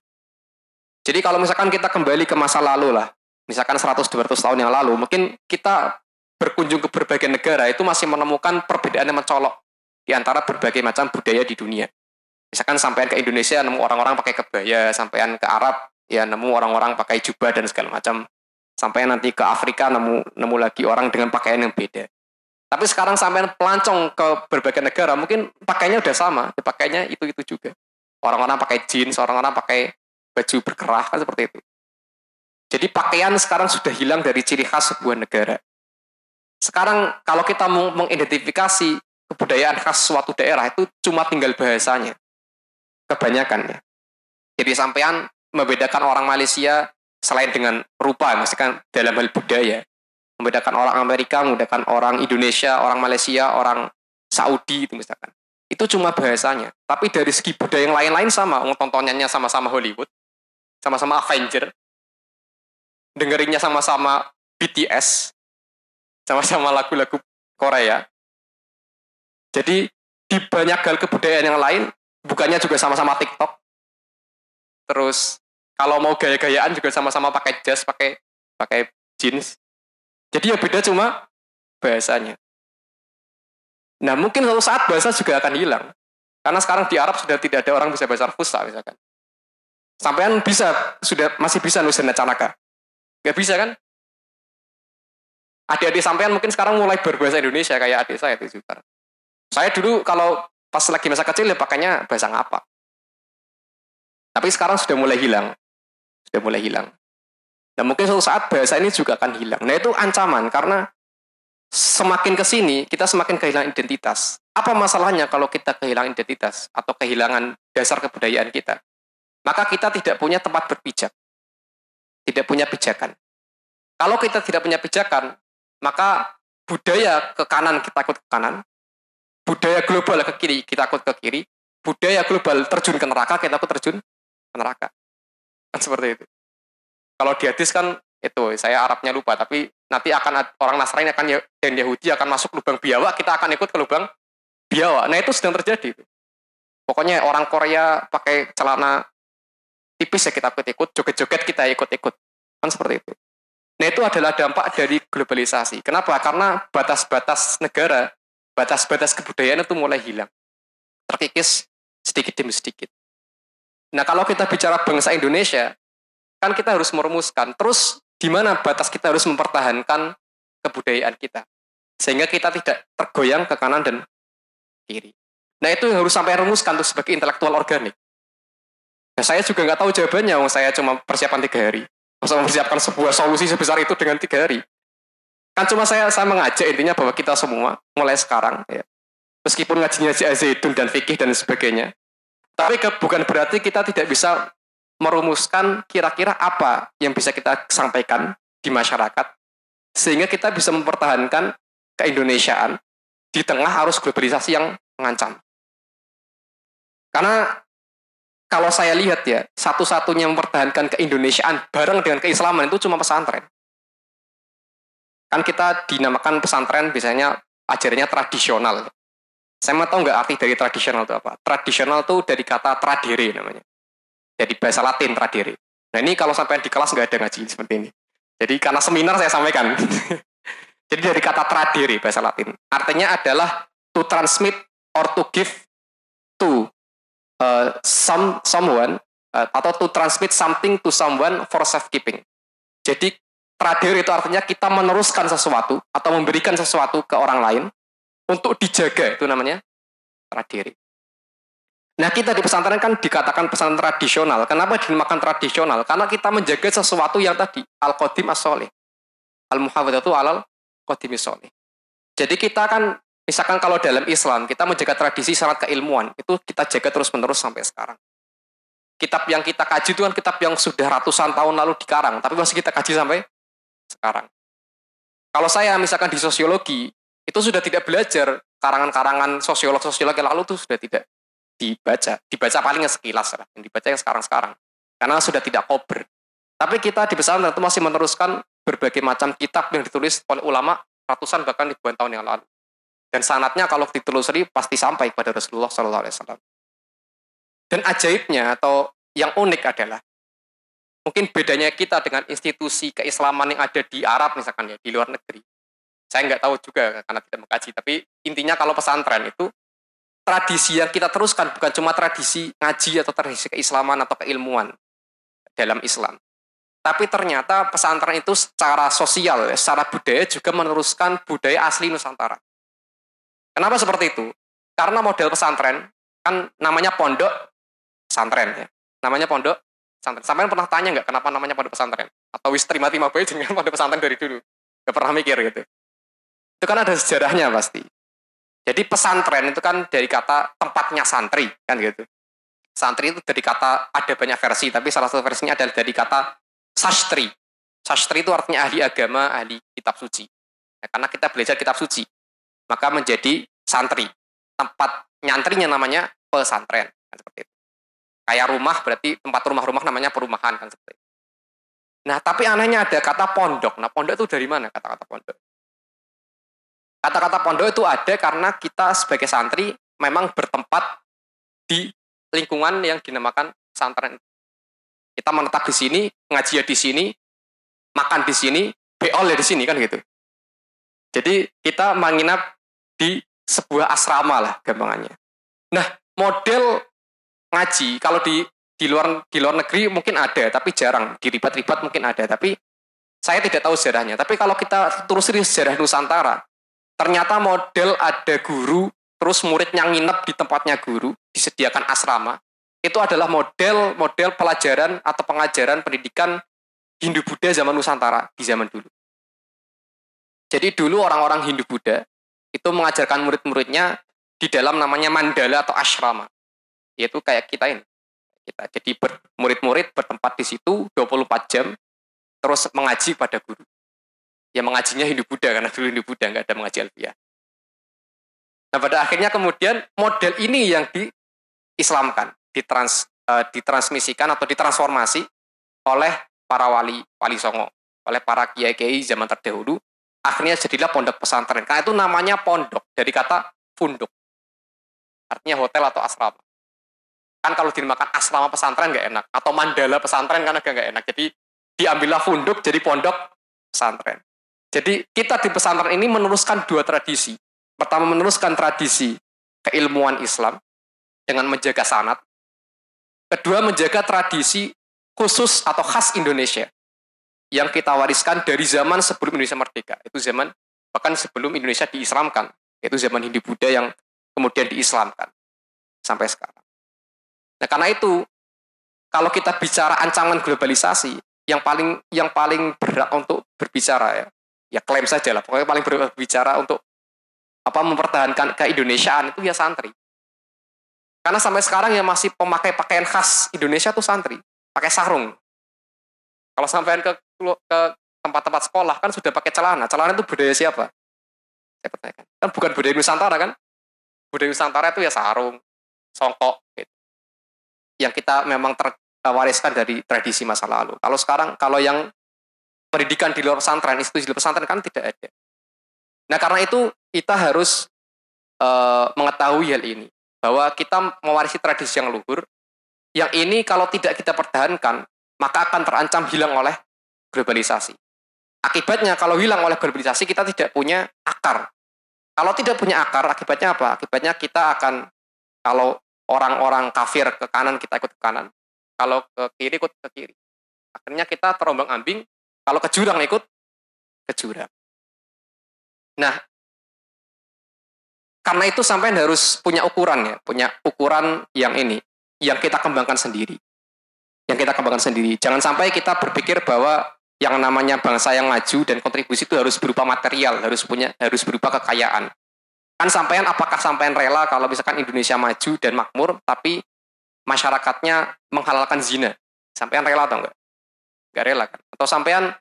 Jadi kalau misalkan kita kembali ke masa lalu lah, misalkan 100-200 tahun yang lalu, mungkin kita berkunjung ke berbagai negara itu masih menemukan perbedaan yang mencolok di antara berbagai macam budaya di dunia. Misalkan sampean ke Indonesia nemu orang-orang pakai kebaya, sampean ke Arab ya nemu orang-orang pakai jubah dan segala macam. Sampai nanti ke Afrika nemu lagi orang dengan pakaian yang beda. Tapi sekarang sampean pelancong ke berbagai negara, mungkin pakainya udah sama, pakainya itu juga. Orang-orang pakai jeans, orang-orang pakai baju berkerah kan seperti itu. Jadi pakaian sekarang sudah hilang dari ciri khas sebuah negara. Sekarang kalau kita mau mengidentifikasi kebudayaan khas suatu daerah itu cuma tinggal bahasanya. Kebanyakan ya. Jadi sampean membedakan orang Malaysia selain dengan rupa, maksudnya dalam hal budaya. Membedakan orang Amerika, membedakan orang Indonesia, orang Malaysia, orang Saudi itu misalkan. Itu cuma bahasanya. Tapi dari segi budaya yang lain-lain sama. Tontonannya sama-sama Hollywood, sama-sama Avenger, dengerinnya sama-sama BTS, sama-sama lagu-lagu Korea. Jadi di banyak hal kebudayaan yang lain, bukannya juga sama-sama TikTok. Terus kalau mau gaya-gayaan juga sama-sama pakai jas, pakai jeans. Jadi ya beda cuma bahasanya. Nah mungkin suatu saat bahasa juga akan hilang. Karena sekarang di Arab sudah tidak ada orang bisa bahasa Fusha misalkan. Sampean masih bisa Nusana Canaka. Gak bisa kan? Adik-adik sampean mungkin sekarang mulai berbahasa Indonesia kayak adik saya itu juga. Saya dulu kalau pas lagi masa kecil ya pakainya bahasa ngapa. Tapi sekarang sudah mulai hilang. Nah mungkin suatu saat bahasa ini juga akan hilang. Nah itu ancaman karena semakin ke sini kita semakin kehilangan identitas. Apa masalahnya kalau kita kehilangan identitas atau kehilangan dasar kebudayaan kita? Maka kita tidak punya tempat berpijak. Tidak punya pijakan. Kalau kita tidak punya pijakan, maka budaya ke kanan kita ikut ke kanan, budaya global ke kiri kita ikut ke kiri, budaya global terjun ke neraka kita ikut terjun ke neraka. Kan seperti itu. Kalau di hadis kan itu saya Arabnya lupa, tapi nanti akan orang Nasrani dan Yahudi akan masuk lubang biawak, kita akan ikut ke lubang biawak. Nah itu sedang terjadi. Pokoknya orang Korea pakai celana tipis ya kita ikut, joget-joget kita ikut-ikut. Kan seperti itu. Nah itu adalah dampak dari globalisasi. Kenapa? Karena batas-batas negara, batas-batas kebudayaan itu mulai hilang. Terkikis sedikit demi sedikit. Nah kalau kita bicara bangsa Indonesia, kan kita harus merumuskan terus di mana batas kita harus mempertahankan kebudayaan kita sehingga kita tidak tergoyang ke kanan dan kiri. Nah itu yang harus sampai rumuskan tuh sebagai intelektual organik. Nah saya juga nggak tahu jawabannya, saya cuma persiapan 3 hari. Masa mempersiapkan sebuah solusi sebesar itu dengan 3 hari. Kan cuma saya mengajak intinya bahwa kita semua mulai sekarang ya, meskipun ngajinya Zaidun dan fikih dan sebagainya, tapi bukan berarti kita tidak bisa merumuskan kira-kira apa yang bisa kita sampaikan di masyarakat sehingga kita bisa mempertahankan keindonesiaan di tengah arus globalisasi yang mengancam. Karena kalau saya lihat ya, satu-satunya mempertahankan keindonesiaan bareng dengan keislaman itu cuma pesantren. Kan kita dinamakan pesantren biasanya ajarannya tradisional. Saya mau tahu nggak arti dari tradisional itu apa? Tradisional itu dari kata tradere namanya. Jadi bahasa Latin tradere. Nah ini kalau sampai di kelas nggak ada ngaji seperti ini. Jadi karena seminar saya sampaikan. Jadi dari kata tradere bahasa Latin. Artinya adalah to transmit or to give to someone atau to transmit something to someone for safekeeping. Jadi tradere itu artinya kita meneruskan sesuatu atau memberikan sesuatu ke orang lain untuk dijaga, itu namanya tradere. Nah kita di pesantren kan dikatakan pesantren tradisional. Kenapa dinamakan tradisional? Karena kita menjaga sesuatu yang tadi al-qadim as-solih, al-muhafadzatu alal qadim as-solih. Jadi kita kan misalkan kalau dalam Islam kita menjaga tradisi syarat keilmuan itu kita jaga terus menerus sampai sekarang. Kitab yang kita kaji itu kan kitab yang sudah ratusan tahun lalu dikarang, tapi masih kita kaji sampai sekarang. Kalau saya misalkan di sosiologi itu sudah tidak belajar karangan-karangan sosiolog-sosiolog yang lalu itu sudah tidak dibaca paling sekilas lah, yang dibaca yang sekarang-sekarang, karena sudah tidak kober. Tapi kita di pesantren itu masih meneruskan berbagai macam kitab yang ditulis oleh ulama ratusan bahkan ribuan tahun yang lalu. Dan sanadnya kalau ditelusuri pasti sampai kepada Rasulullah SAW. Dan ajaibnya atau yang unik adalah mungkin bedanya kita dengan institusi keislaman yang ada di Arab misalkan ya, di luar negeri. Saya nggak tahu juga karena tidak mengkaji, tapi intinya kalau pesantren itu tradisi yang kita teruskan bukan cuma tradisi ngaji atau tradisi keislaman atau keilmuan dalam Islam. Tapi ternyata pesantren itu secara sosial, secara budaya juga meneruskan budaya asli Nusantara. Kenapa seperti itu? Karena model pesantren, kan namanya pondok pesantren ya. Namanya pondok pesantren. Sampai pernah tanya nggak kenapa namanya pondok pesantren? Atau wis terima-terima baik dengan pondok pesantren dari dulu? Nggak pernah mikir gitu. Itu kan ada sejarahnya pasti. Jadi pesantren itu kan dari kata tempatnya santri, kan gitu. Santri itu dari kata, ada banyak versi, tapi salah satu versinya adalah dari kata sastri. Sastri itu artinya ahli agama, ahli kitab suci. Ya, karena kita belajar kitab suci, maka menjadi santri. Tempat nyantrinya namanya pesantren, kan seperti itu. Kayak rumah berarti tempat rumah-rumah namanya perumahan, kan seperti itu. Nah, tapi anehnya ada kata pondok. Nah, pondok itu dari mana kata-kata pondok? Kata-kata pondok itu ada karena kita sebagai santri memang bertempat di lingkungan yang dinamakan pesantren. Kita menetap di sini, ngaji di sini, makan di sini, beol di sini kan gitu. Jadi kita menginap di sebuah asrama lah gampangannya. Nah, model ngaji kalau di luar negeri mungkin ada, tapi jarang. Di ribat-ribat mungkin ada, tapi saya tidak tahu sejarahnya. Tapi kalau kita telusuri sejarah Nusantara, ternyata model ada guru, terus muridnya nginep di tempatnya guru, disediakan asrama, itu adalah model pelajaran atau pengajaran pendidikan Hindu-Buddha zaman Nusantara di zaman dulu. Jadi dulu orang-orang Hindu-Buddha itu mengajarkan murid-muridnya di dalam namanya mandala atau asrama, yaitu kayak kita ini. Jadi murid-murid bertempat di situ 24 jam, terus mengaji pada guru. Ya mengajinya Hindu-Buddha, karena dulu Hindu-Buddha, nggak ada mengaji alfiah. Nah pada akhirnya kemudian model ini yang diislamkan, ditransmisikan atau ditransformasi oleh para wali songo, oleh para kiai-kiai zaman terdahulu, akhirnya jadilah pondok pesantren. Karena itu namanya pondok, dari kata funduk, artinya hotel atau asrama. Kan kalau dinamakan asrama pesantren nggak enak, atau mandala pesantren kan agak nggak enak, jadi diambillah funduk jadi pondok pesantren. Jadi kita di pesantren ini meneruskan dua tradisi. Pertama meneruskan tradisi keilmuan Islam dengan menjaga sanad. Kedua menjaga tradisi khusus atau khas Indonesia yang kita wariskan dari zaman sebelum Indonesia merdeka. Itu zaman bahkan sebelum Indonesia diislamkan, yaitu zaman Hindu-Buddha yang kemudian diislamkan sampai sekarang. Nah karena itu kalau kita bicara ancaman globalisasi, yang paling berat untuk berbicara ya klaim saja lah, pokoknya paling berbicara untuk mempertahankan keindonesiaan itu ya santri. Karena sampai sekarang yang masih pemakai pakaian khas Indonesia tuh santri, pakai sarung. Kalau sampean ke tempat-tempat sekolah kan sudah pakai celana itu budaya siapa? Saya pertanyakan. Kan bukan budaya Nusantara kan? Budaya Nusantara itu ya sarung, songkok gitu. Yang kita memang terwariskan dari tradisi masa lalu. Kalau sekarang, kalau yang pendidikan di luar pesantren, institusi di luar pesantren kan tidak ada. Nah karena itu kita harus mengetahui hal ini, bahwa kita mewarisi tradisi yang luhur, yang ini kalau tidak kita pertahankan, maka akan terancam hilang oleh globalisasi. Akibatnya kalau hilang oleh globalisasi, kita tidak punya akar. Kalau tidak punya akar, akibatnya apa? Akibatnya kita akan, kalau orang-orang kafir ke kanan, kita ikut ke kanan. Kalau ke kiri, ikut ke kiri. Akhirnya kita terombang-ambing, kalau ke jurang ikut ke jurang. Nah, Karena itu sampai harus punya ukuran ya, punya ukuran yang ini, yang kita kembangkan sendiri. Yang kita kembangkan sendiri. Jangan sampai kita berpikir bahwa yang namanya bangsa yang maju dan kontribusi itu harus berupa material, harus berupa kekayaan. Kan apakah sampean rela kalau misalkan Indonesia maju dan makmur, tapi masyarakatnya menghalalkan zina? Sampean rela atau enggak? Enggak rela kan? Atau sampean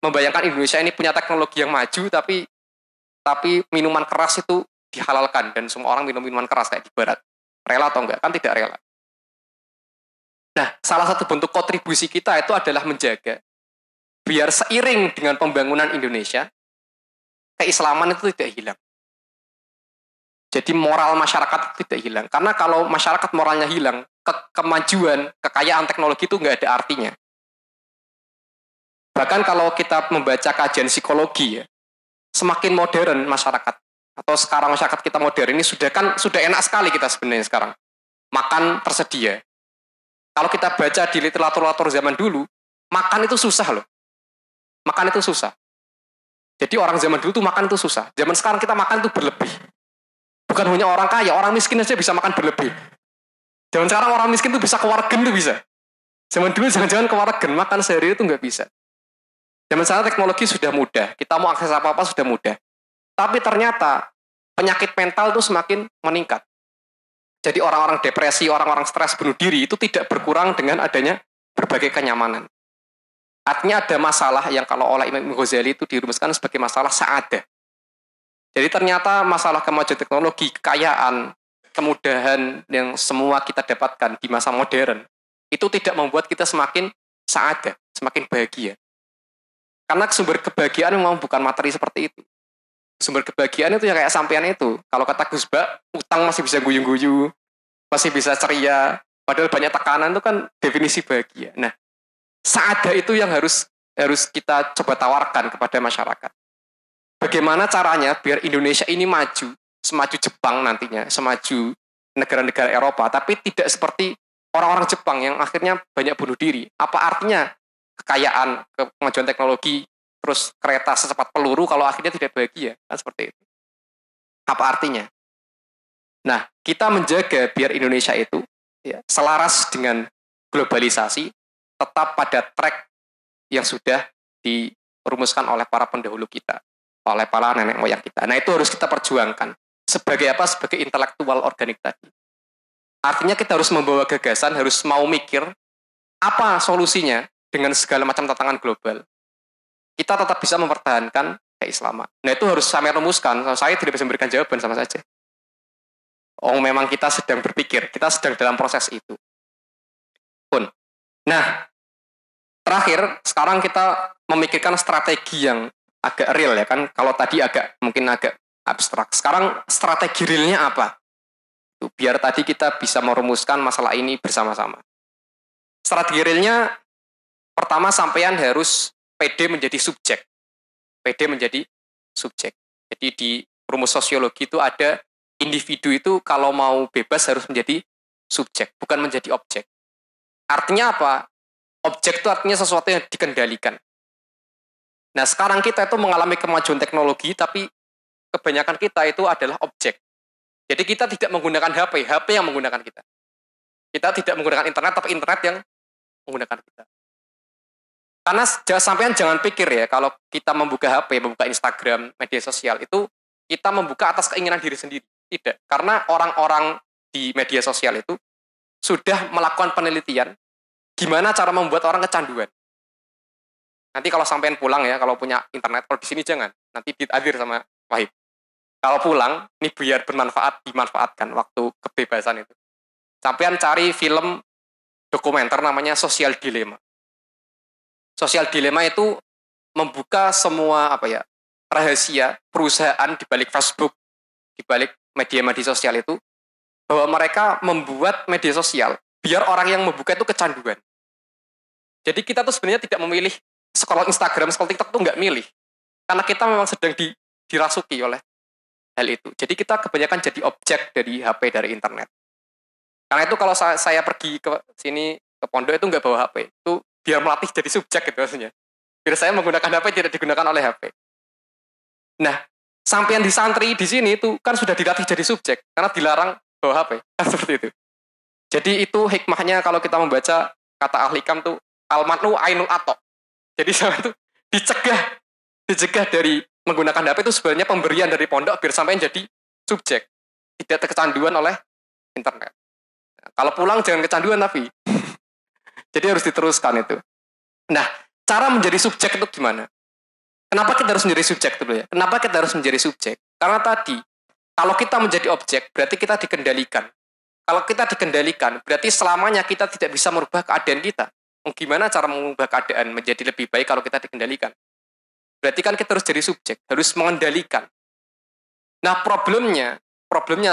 membayangkan Indonesia ini punya teknologi yang maju, tapi minuman keras itu dihalalkan dan semua orang minum minuman keras kayak di barat. Rela atau enggak? Kan tidak rela. Nah, salah satu bentuk kontribusi kita itu adalah menjaga biar seiring dengan pembangunan Indonesia, keislaman itu tidak hilang. Jadi moral masyarakat itu tidak hilang. Karena kalau masyarakat moralnya hilang, kemajuan, kekayaan teknologi itu nggak ada artinya. Bahkan kalau kita membaca kajian psikologi ya, semakin modern masyarakat, atau sekarang masyarakat kita modern ini sudah enak sekali kita sebenarnya sekarang. Makan tersedia. Kalau kita baca di literatur zaman dulu, makan itu susah loh. Makan itu susah. Jadi orang zaman dulu tuh makan itu susah. Zaman sekarang kita makan itu berlebih. Bukan hanya orang kaya, orang miskin aja bisa makan berlebih. Zaman sekarang orang miskin tuh bisa kewargen tuh bisa. Zaman dulu jangan-jangan kewargen, makan sehari itu nggak bisa. Zaman sekarang teknologi sudah mudah, kita mau akses apa-apa sudah mudah. Tapi ternyata penyakit mental itu semakin meningkat. Jadi orang-orang depresi, orang-orang stres bunuh diri itu tidak berkurang dengan adanya berbagai kenyamanan. Artinya ada masalah yang kalau oleh Imam Ghazali itu dirumuskan sebagai masalah sa'adah. Jadi ternyata masalah kemajuan teknologi, kekayaan, kemudahan yang semua kita dapatkan di masa modern, itu tidak membuat kita semakin sa'adah, semakin bahagia. Karena sumber kebahagiaan memang bukan materi seperti itu. Sumber kebahagiaan itu ya kayak sampean itu. Kalau kata Gus Bak, utang masih bisa guyu-guyu, masih bisa ceria, padahal banyak tekanan itu kan definisi bahagia. Nah, sa'adah itu yang harus kita coba tawarkan kepada masyarakat. Bagaimana caranya biar Indonesia ini maju, semaju Jepang nantinya, semaju negara-negara Eropa, tapi tidak seperti orang-orang Jepang yang akhirnya banyak bunuh diri. Apa artinya kekayaan, kemajuan teknologi, terus kereta secepat peluru kalau akhirnya tidak bahagia? Kan seperti itu. Apa artinya? Nah, kita menjaga biar Indonesia itu ya, selaras dengan globalisasi, tetap pada track yang sudah dirumuskan oleh para pendahulu kita, oleh para nenek moyang kita. Nah, itu harus kita perjuangkan. Sebagai apa? Sebagai intelektual organik tadi. Artinya kita harus membawa gagasan, harus mau mikir apa solusinya dengan segala macam tantangan global. Kita tetap bisa mempertahankan keislaman. Nah, itu harus saya rumuskan. Saya tidak bisa memberikan jawaban sama saja. Oh, memang kita sedang berpikir, kita sedang dalam proses itu. Pun. Nah, terakhir, sekarang kita memikirkan strategi yang agak real ya kan. Kalau tadi mungkin agak abstrak. Sekarang strategi realnya apa? Biar tadi kita bisa merumuskan masalah ini bersama-sama. Strategi realnya, pertama sampean harus PD menjadi subjek. PD menjadi subjek. Jadi di rumus sosiologi itu ada individu itu kalau mau bebas harus menjadi subjek, bukan menjadi objek. Artinya apa? Objek itu artinya sesuatu yang dikendalikan. Nah, sekarang kita itu mengalami kemajuan teknologi, tapi kebanyakan kita itu adalah objek. Jadi kita tidak menggunakan HP yang menggunakan kita. Kita tidak menggunakan internet, tapi internet yang menggunakan kita. Karena sampean jangan pikir ya, kalau kita membuka HP, membuka Instagram, media sosial, itu kita membuka atas keinginan diri sendiri. Tidak. Karena orang-orang di media sosial itu sudah melakukan penelitian gimana cara membuat orang kecanduan. Nanti kalau sampean pulang ya, kalau punya internet, kalau di sini jangan. Nanti diadir sama Wahid. Kalau pulang, ini biar bermanfaat, dimanfaatkan waktu kebebasan itu. Sampean cari film dokumenter namanya Social Dilemma. Social Dilemma itu membuka semua rahasia perusahaan di balik Facebook, di balik media-media sosial itu, bahwa mereka membuat media sosial biar orang yang membuka itu kecanduan. Jadi kita tuh sebenarnya tidak memilih scroll Instagram, scroll TikTok tuh nggak milih. Karena kita memang sedang dirasuki oleh hal itu. Jadi kita kebanyakan jadi objek dari HP, dari internet. Karena itu kalau saya pergi ke sini, ke pondok itu nggak bawa HP. Itu biar melatih jadi subjek gitu maksudnya. Biar saya menggunakan HP tidak digunakan oleh HP. Nah, Sampean di santri di sini itu kan sudah dilatih jadi subjek karena dilarang bawa HP. Kan seperti itu. Jadi itu hikmahnya kalau kita membaca kata ahli hikam tuh al-manu ainul atok. Jadi sama itu dicegah dari menggunakan HP itu sebenarnya pemberian dari pondok biar sampean jadi subjek, tidak terkecanduan oleh internet. Nah, kalau pulang jangan kecanduan tapi. Jadi harus diteruskan itu. Nah, cara menjadi subjek itu gimana? Kenapa kita harus menjadi subjek dulu ya? Kenapa kita harus menjadi subjek? Karena tadi, kalau kita menjadi objek, berarti kita dikendalikan. Kalau kita dikendalikan, berarti selamanya kita tidak bisa merubah keadaan kita. Gimana cara mengubah keadaan menjadi lebih baik kalau kita dikendalikan? Berarti kan kita harus jadi subjek, harus mengendalikan. Nah, problemnya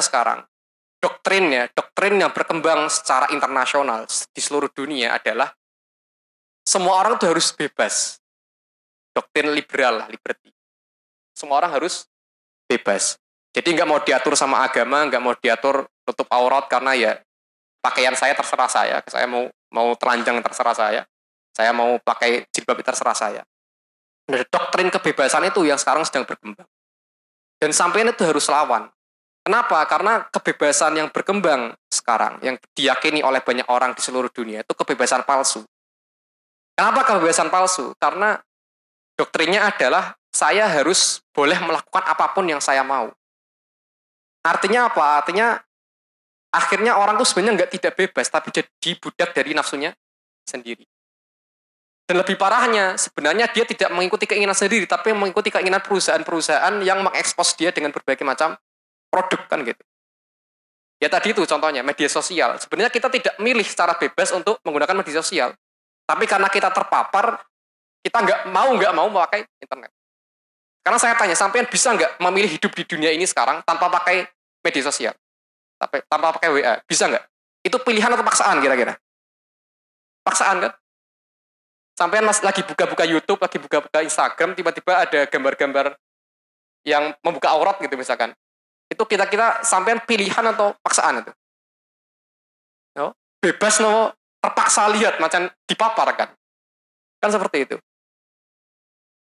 sekarang, doktrin yang berkembang secara internasional di seluruh dunia adalah semua orang tuh harus bebas. Doktrin liberal lah, liberty. Semua orang harus bebas. Jadi nggak mau diatur sama agama, nggak mau diatur tutup aurat karena ya pakaian saya terserah saya mau telanjang terserah saya mau pakai jilbab terserah saya. Nah, doktrin kebebasan itu yang sekarang sedang berkembang. Dan sampean itu harus lawan. Kenapa? Karena kebebasan yang berkembang sekarang, yang diyakini oleh banyak orang di seluruh dunia, itu kebebasan palsu. Kenapa kebebasan palsu? Karena doktrinnya adalah saya harus boleh melakukan apapun yang saya mau. Artinya apa? Artinya akhirnya orang itu sebenarnya tidak bebas, tapi jadi budak dari nafsunya sendiri. Dan lebih parahnya, sebenarnya dia tidak mengikuti keinginan sendiri, tapi mengikuti keinginan perusahaan-perusahaan yang mengekspos dia dengan berbagai macam produk kan gitu. Ya tadi itu contohnya, media sosial. Sebenarnya kita tidak milih secara bebas untuk menggunakan media sosial. Tapi karena kita terpapar, kita nggak mau memakai internet. Karena saya tanya, sampean bisa nggak memilih hidup di dunia ini sekarang tanpa pakai media sosial? Tanpa pakai WA, bisa nggak? Itu pilihan atau paksaan kira-kira? Paksaan kan? Sampean lagi buka-buka YouTube, lagi buka-buka Instagram, tiba-tiba ada gambar-gambar yang membuka aurat gitu misalkan. Itu kira-kira sampean pilihan atau paksaan itu? No? Bebas no, terpaksa lihat, macam dipapar kan? Kan seperti itu.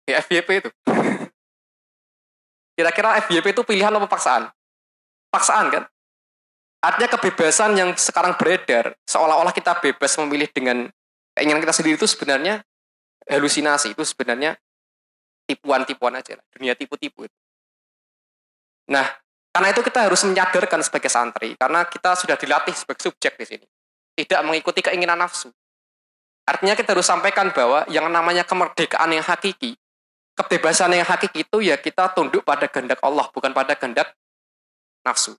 Ya FYP itu. Kira-kira FYP itu pilihan atau paksaan? Paksaan kan? Artinya kebebasan yang sekarang beredar, seolah-olah kita bebas memilih dengan keinginan kita sendiri itu sebenarnya halusinasi, itu sebenarnya tipuan-tipuan aja lah, dunia tipu-tipu itu. Nah, karena itu kita harus menyadarkan sebagai santri, karena kita sudah dilatih sebagai subjek di sini, tidak mengikuti keinginan nafsu. Artinya kita harus sampaikan bahwa yang namanya kemerdekaan yang hakiki, kebebasan yang hakiki itu ya kita tunduk pada kehendak Allah, bukan pada kehendak nafsu.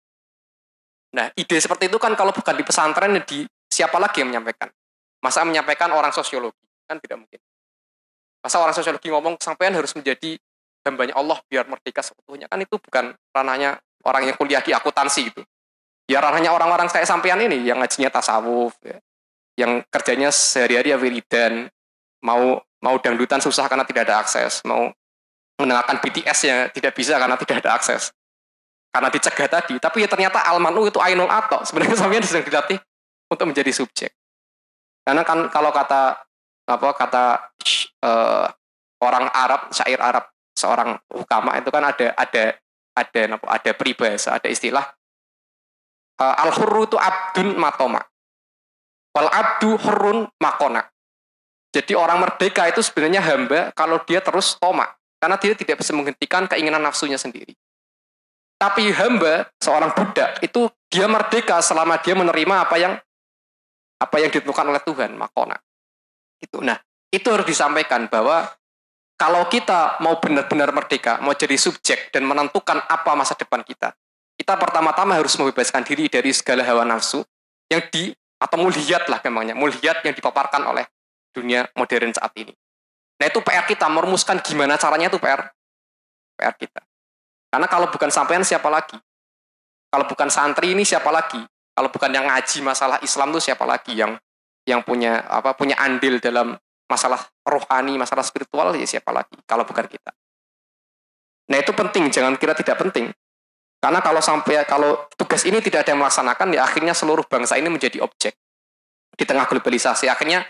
Nah, ide seperti itu kan kalau bukan di pesantren, di siapa lagi yang menyampaikan? Masa menyampaikan orang sosiologi? Kan tidak mungkin. Masa orang sosiologi ngomong sampean harus menjadi hambanya Allah biar merdeka seutuhnya? Kan itu bukan ranahnya orang yang kuliah di akuntansi gitu. Ya ranahnya orang-orang kayak sampean ini yang ngajinya tasawuf, ya. Yang kerjanya sehari-hari ya wiridan, mau dangdutan susah karena tidak ada akses, mau mendengarkan BTS ya tidak bisa karena tidak ada akses. Karena dicegah tadi, tapi ya ternyata al-manu itu ainul atok. Sebenarnya sampean sedang dilatih untuk menjadi subjek. Karena kan kalau kata orang Arab, syair Arab, seorang hukama itu kan ada peribahasa, ada istilah al-hurru itu abdun matoma, wal abdu hurrun makona. Jadi orang merdeka itu sebenarnya hamba kalau dia terus tomak, karena dia tidak bisa menghentikan keinginan nafsunya sendiri. Tapi hamba, seorang budak itu dia merdeka selama dia menerima apa yang ditentukan oleh Tuhan, makona. Itu. Nah, itu harus disampaikan bahwa kalau kita mau benar-benar merdeka, mau jadi subjek dan menentukan apa masa depan kita pertama-tama harus membebaskan diri dari segala hawa nafsu yang atau mulhiyat lah memangnya, mulhiyat yang dipaparkan oleh dunia modern saat ini. Nah, itu PR kita, merumuskan gimana caranya itu PR kita. Karena kalau bukan sampean siapa lagi? Kalau bukan santri ini siapa lagi? Kalau bukan yang ngaji masalah Islam itu siapa lagi yang punya andil dalam masalah rohani, masalah spiritual ya siapa lagi kalau bukan kita. Nah, itu penting, jangan kira tidak penting. Karena kalau tugas ini tidak ada yang melaksanakan ya akhirnya seluruh bangsa ini menjadi objek di tengah globalisasi. Akhirnya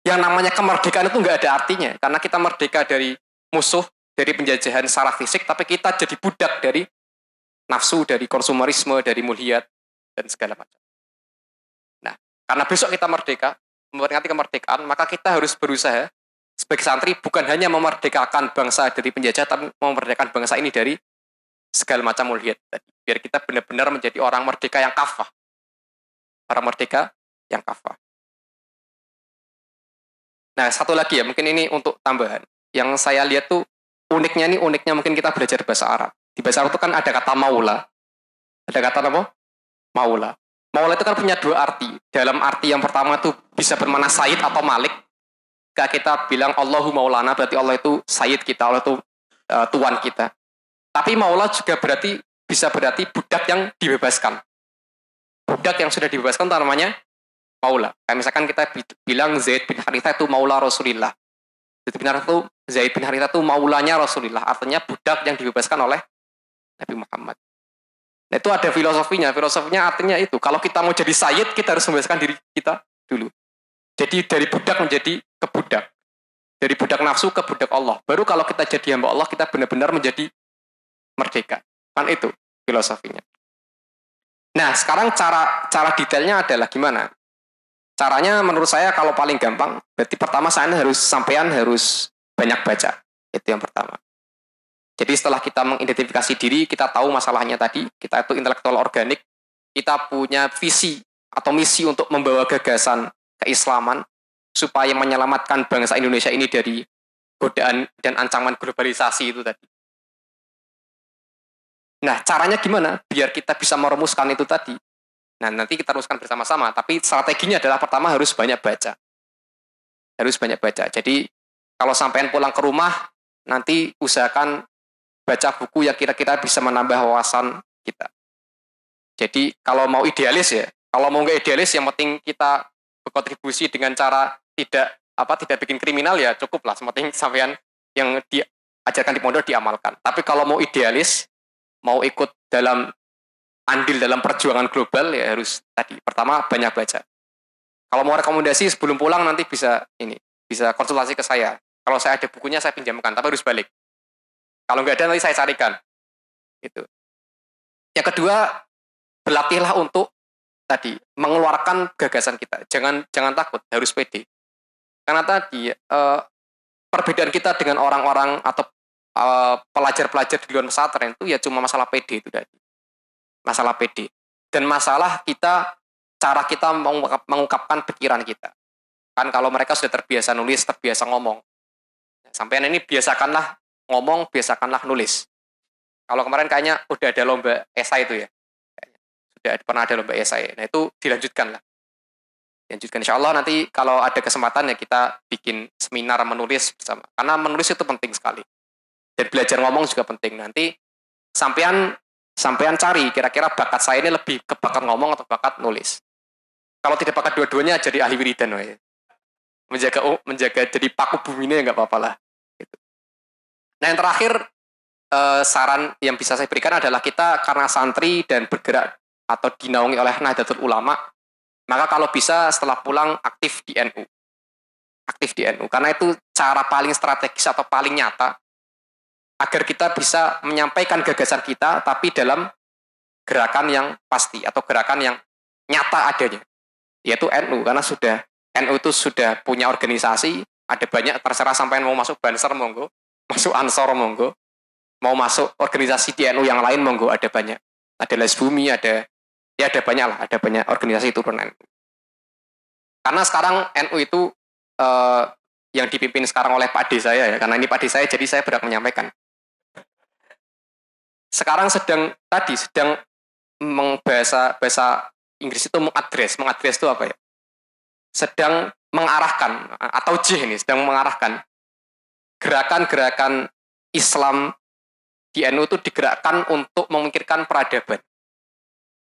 yang namanya kemerdekaan itu nggak ada artinya karena kita merdeka dari musuh, dari penjajahan secara fisik, tapi kita jadi budak dari nafsu, dari konsumerisme, dari mulhiyat, dan segala macam. Nah, karena besok kita merdeka, memperingati kemerdekaan, maka kita harus berusaha sebagai santri bukan hanya memerdekakan bangsa dari penjajah, tapi memerdekakan bangsa ini dari segala macam mulhiyat tadi. Biar kita benar-benar menjadi orang merdeka yang kafah. Orang merdeka yang kafah. Nah, satu lagi ya, mungkin ini untuk tambahan. Yang saya lihat tuh uniknya mungkin kita belajar bahasa Arab. Di bahasa Arab itu kan ada kata maula. Ada kata apa? Maula. Maula itu kan punya dua arti. Dalam arti yang pertama tuh bisa bermakna sayyid atau malik. Kayak kita bilang Allahu maulana, berarti Allah itu sayyid kita, Allah itu tuan kita. Tapi maula juga bisa berarti budak yang dibebaskan. Budak yang sudah dibebaskan itu namanya maula. Kayak misalkan kita bilang Zaid bin Harithah itu maula Rasulillah. Zaid bin Harithah itu maulanya Rasulillah. Artinya budak yang dibebaskan oleh Nabi Muhammad. Nah, itu ada filosofinya. Filosofinya artinya itu. Kalau kita mau jadi sayyid, kita harus membebaskan diri kita dulu. Jadi dari budak menjadi kebudak. Dari budak nafsu ke budak Allah. Baru kalau kita jadi hamba Allah, kita benar-benar menjadi merdeka. Kan itu filosofinya. Nah, sekarang cara detailnya adalah gimana? Caranya menurut saya kalau paling gampang, berarti pertama sampean harus banyak baca. Itu yang pertama. Jadi setelah kita mengidentifikasi diri, kita tahu masalahnya tadi, kita itu intelektual organik, kita punya visi atau misi untuk membawa gagasan keislaman, supaya menyelamatkan bangsa Indonesia ini dari godaan dan ancaman globalisasi itu tadi. Nah, caranya gimana? Biar kita bisa merumuskan itu tadi. Nah, nanti kita rumuskan bersama-sama. Tapi strateginya adalah pertama harus banyak baca. Harus banyak baca. Jadi, kalau sampean pulang ke rumah, nanti usahakan baca buku yang kira-kira bisa menambah wawasan kita. Jadi, kalau mau idealis ya, kalau mau nggak idealis, yang penting kita berkontribusi dengan cara tidak bikin kriminal ya cukuplah. Sementing sampean yang diajarkan di pondok diamalkan. Tapi kalau mau idealis, mau ikut andil dalam perjuangan global ya harus tadi. Pertama banyak baca. Kalau mau rekomendasi sebelum pulang nanti bisa konsultasi ke saya. Kalau saya ada bukunya saya pinjamkan, tapi harus balik. Kalau nggak ada nanti saya carikan. Gitu. Yang kedua, berlatihlah untuk tadi mengeluarkan gagasan kita. Jangan takut, harus pede. Karena tadi perbedaan kita dengan orang-orang atau pelajar-pelajar di luar pesantren itu ya cuma masalah pede itu tadi. Masalah pede. Dan masalah cara kita mengungkapkan pikiran kita. Kan kalau mereka sudah terbiasa nulis, terbiasa ngomong. Sampean ini biasakanlah ngomong, biasakanlah nulis. Kalau kemarin kayaknya udah ada lomba esai itu ya. Sudah pernah ada lomba esai. Nah itu dilanjutkan lah. Dilanjutkan insya Allah nanti kalau ada kesempatan ya kita bikin seminar menulis bersama. Karena menulis itu penting sekali. Dan belajar ngomong juga penting. Nanti sampean cari kira-kira bakat saya ini lebih ke bakat ngomong atau bakat nulis. Kalau tidak bakat dua-duanya jadi ahli wiridan. Ya. Menjaga jadi paku bumi ini nggak apa-apa lah. Gitu. Nah yang terakhir saran yang bisa saya berikan adalah kita karena santri dan bergerak atau dinaungi oleh Nahdlatul Ulama, maka kalau bisa setelah pulang aktif di NU. Aktif di NU. Karena itu cara paling strategis atau paling nyata agar kita bisa menyampaikan gagasan kita tapi dalam gerakan yang pasti atau gerakan yang nyata adanya. Yaitu NU. Karena NU itu sudah punya organisasi, ada banyak, terserah sampai mau masuk Banser monggo, masuk Ansor monggo, mau masuk organisasi di NU yang lain monggo, ada banyak. Ada Les Bumi, ada banyak lah, ada banyak organisasi turunan NU. Karena sekarang NU itu yang dipimpin sekarang oleh Pak D saya ya, karena ini Pak D saya, jadi saya berhak menyampaikan. Sekarang sedang bahasa Inggris itu mengadres itu apa ya? Sedang mengarahkan atau sedang mengarahkan gerakan-gerakan Islam di NU itu digerakkan untuk memikirkan peradaban.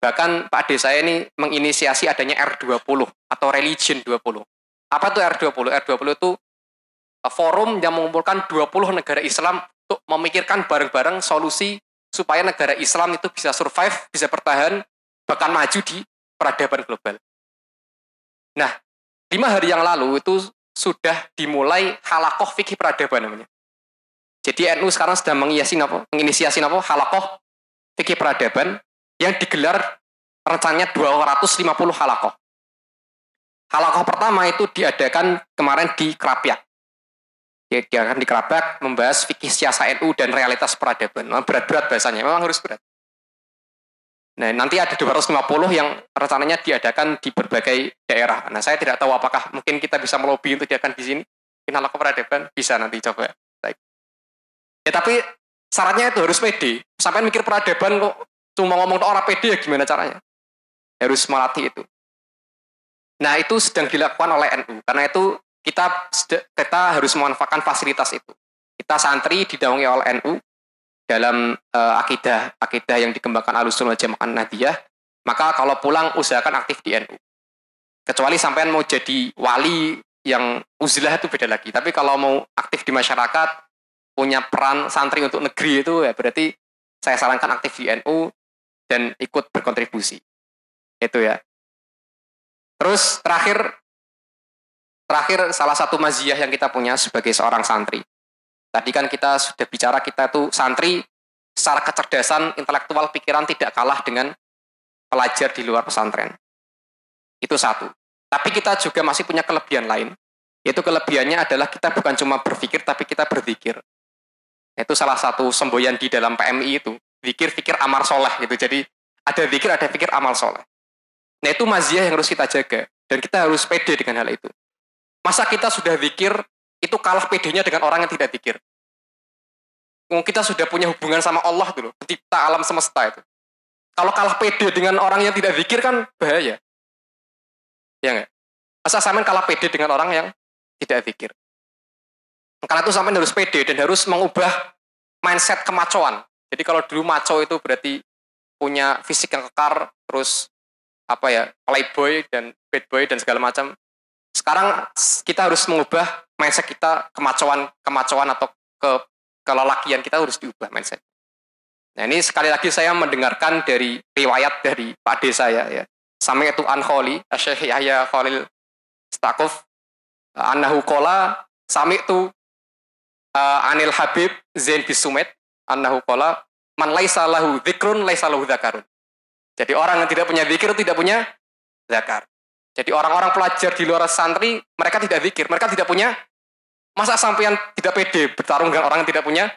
Bahkan Pak D saya ini menginisiasi adanya R20 atau Religion 20. Apa itu R20? R20 itu forum yang mengumpulkan 20 negara Islam untuk memikirkan bareng-bareng solusi supaya negara Islam itu bisa survive, bisa bertahan, bahkan maju di peradaban global. Nah, 5 hari yang lalu itu sudah dimulai halakoh fikih peradaban namanya. Jadi NU sekarang sedang menginisiasi halakoh fikih peradaban yang digelar rencananya 250 halakoh. Halakoh pertama itu diadakan kemarin di Krapyak. Diadakan di Krapyak membahas fikih siasa NU dan realitas peradaban. Berat-berat bahasanya, memang harus berat. Nah, nanti ada 250 yang rencananya diadakan di berbagai daerah. Nah, saya tidak tahu apakah mungkin kita bisa melobi untuk diadakan di sini. Halakoh peradaban bisa nanti coba. Baik. Ya tapi syaratnya itu harus pede. Sampai mikir peradaban kok cuma ngomong orang pede ya gimana caranya? Harus melatih itu. Nah, itu sedang dilakukan oleh NU. Karena itu kita harus memanfaatkan fasilitas itu. Kita santri didaungi oleh NU dalam akidah yang dikembangkan Ahlussunnah wal Jamaah Nahdiyah, maka kalau pulang usahakan aktif di NU. Kecuali sampean mau jadi wali yang uzlah itu beda lagi. Tapi kalau mau aktif di masyarakat, punya peran santri untuk negeri itu ya berarti saya sarankan aktif di NU dan ikut berkontribusi. Itu ya. Terus terakhir salah satu maziyah yang kita punya sebagai seorang santri. Tadi kan kita sudah bicara kita tuh santri secara kecerdasan, intelektual, pikiran tidak kalah dengan pelajar di luar pesantren. Itu satu. Tapi kita juga masih punya kelebihan lain. Yaitu kelebihannya adalah kita bukan cuma berpikir, tapi kita berzikir. Itu salah satu semboyan di dalam PMI itu. Zikir amal soleh gitu. Jadi ada zikir, ada fikir amal soleh. Nah itu maziyah yang harus kita jaga. Dan kita harus pede dengan hal itu. Masa kita sudah zikir, itu kalah pedenya dengan orang yang tidak zikir. Kita sudah punya hubungan sama Allah dulu, pencipta alam semesta itu. Kalau kalah pede dengan orang yang tidak zikir kan bahaya. Ya enggak? Masa sampean kalah pede dengan orang yang tidak zikir. Karena itu sampean harus pede dan harus mengubah mindset kemacoan. Jadi kalau dulu maco itu berarti punya fisik yang kekar, terus playboy dan bad boy dan segala macam. Sekarang kita harus mengubah mindset kita kemacoan atau kelelakian kita harus diubah mindset. Nah ini sekali lagi saya mendengarkan dari riwayat dari Pak D saya ya. Sami'tu an Kholi, Syekh Yahya Khalil Stakuf, annahu qala sami'tu anil Habib Zain bin Sumed, annahu qala man laisa lahu dzikrun laisa lahu dzakarun. Jadi orang yang tidak punya zikir tidak punya zakar. Jadi orang-orang pelajar di luar santri, mereka tidak zikir, mereka tidak punya. Masa sampean tidak pede bertarung dengan orang yang tidak punya?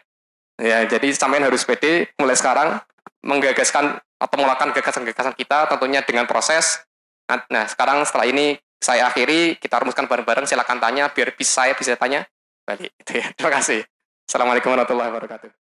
Ya, jadi sampean harus pede mulai sekarang menggagaskan atau melakukan gagasan-gagasan kita tentunya dengan proses. Nah, sekarang setelah ini saya akhiri, kita rumuskan bareng-bareng, silakan tanya biar saya bisa tanya balik. Terima kasih. Assalamualaikum warahmatullahi wabarakatuh.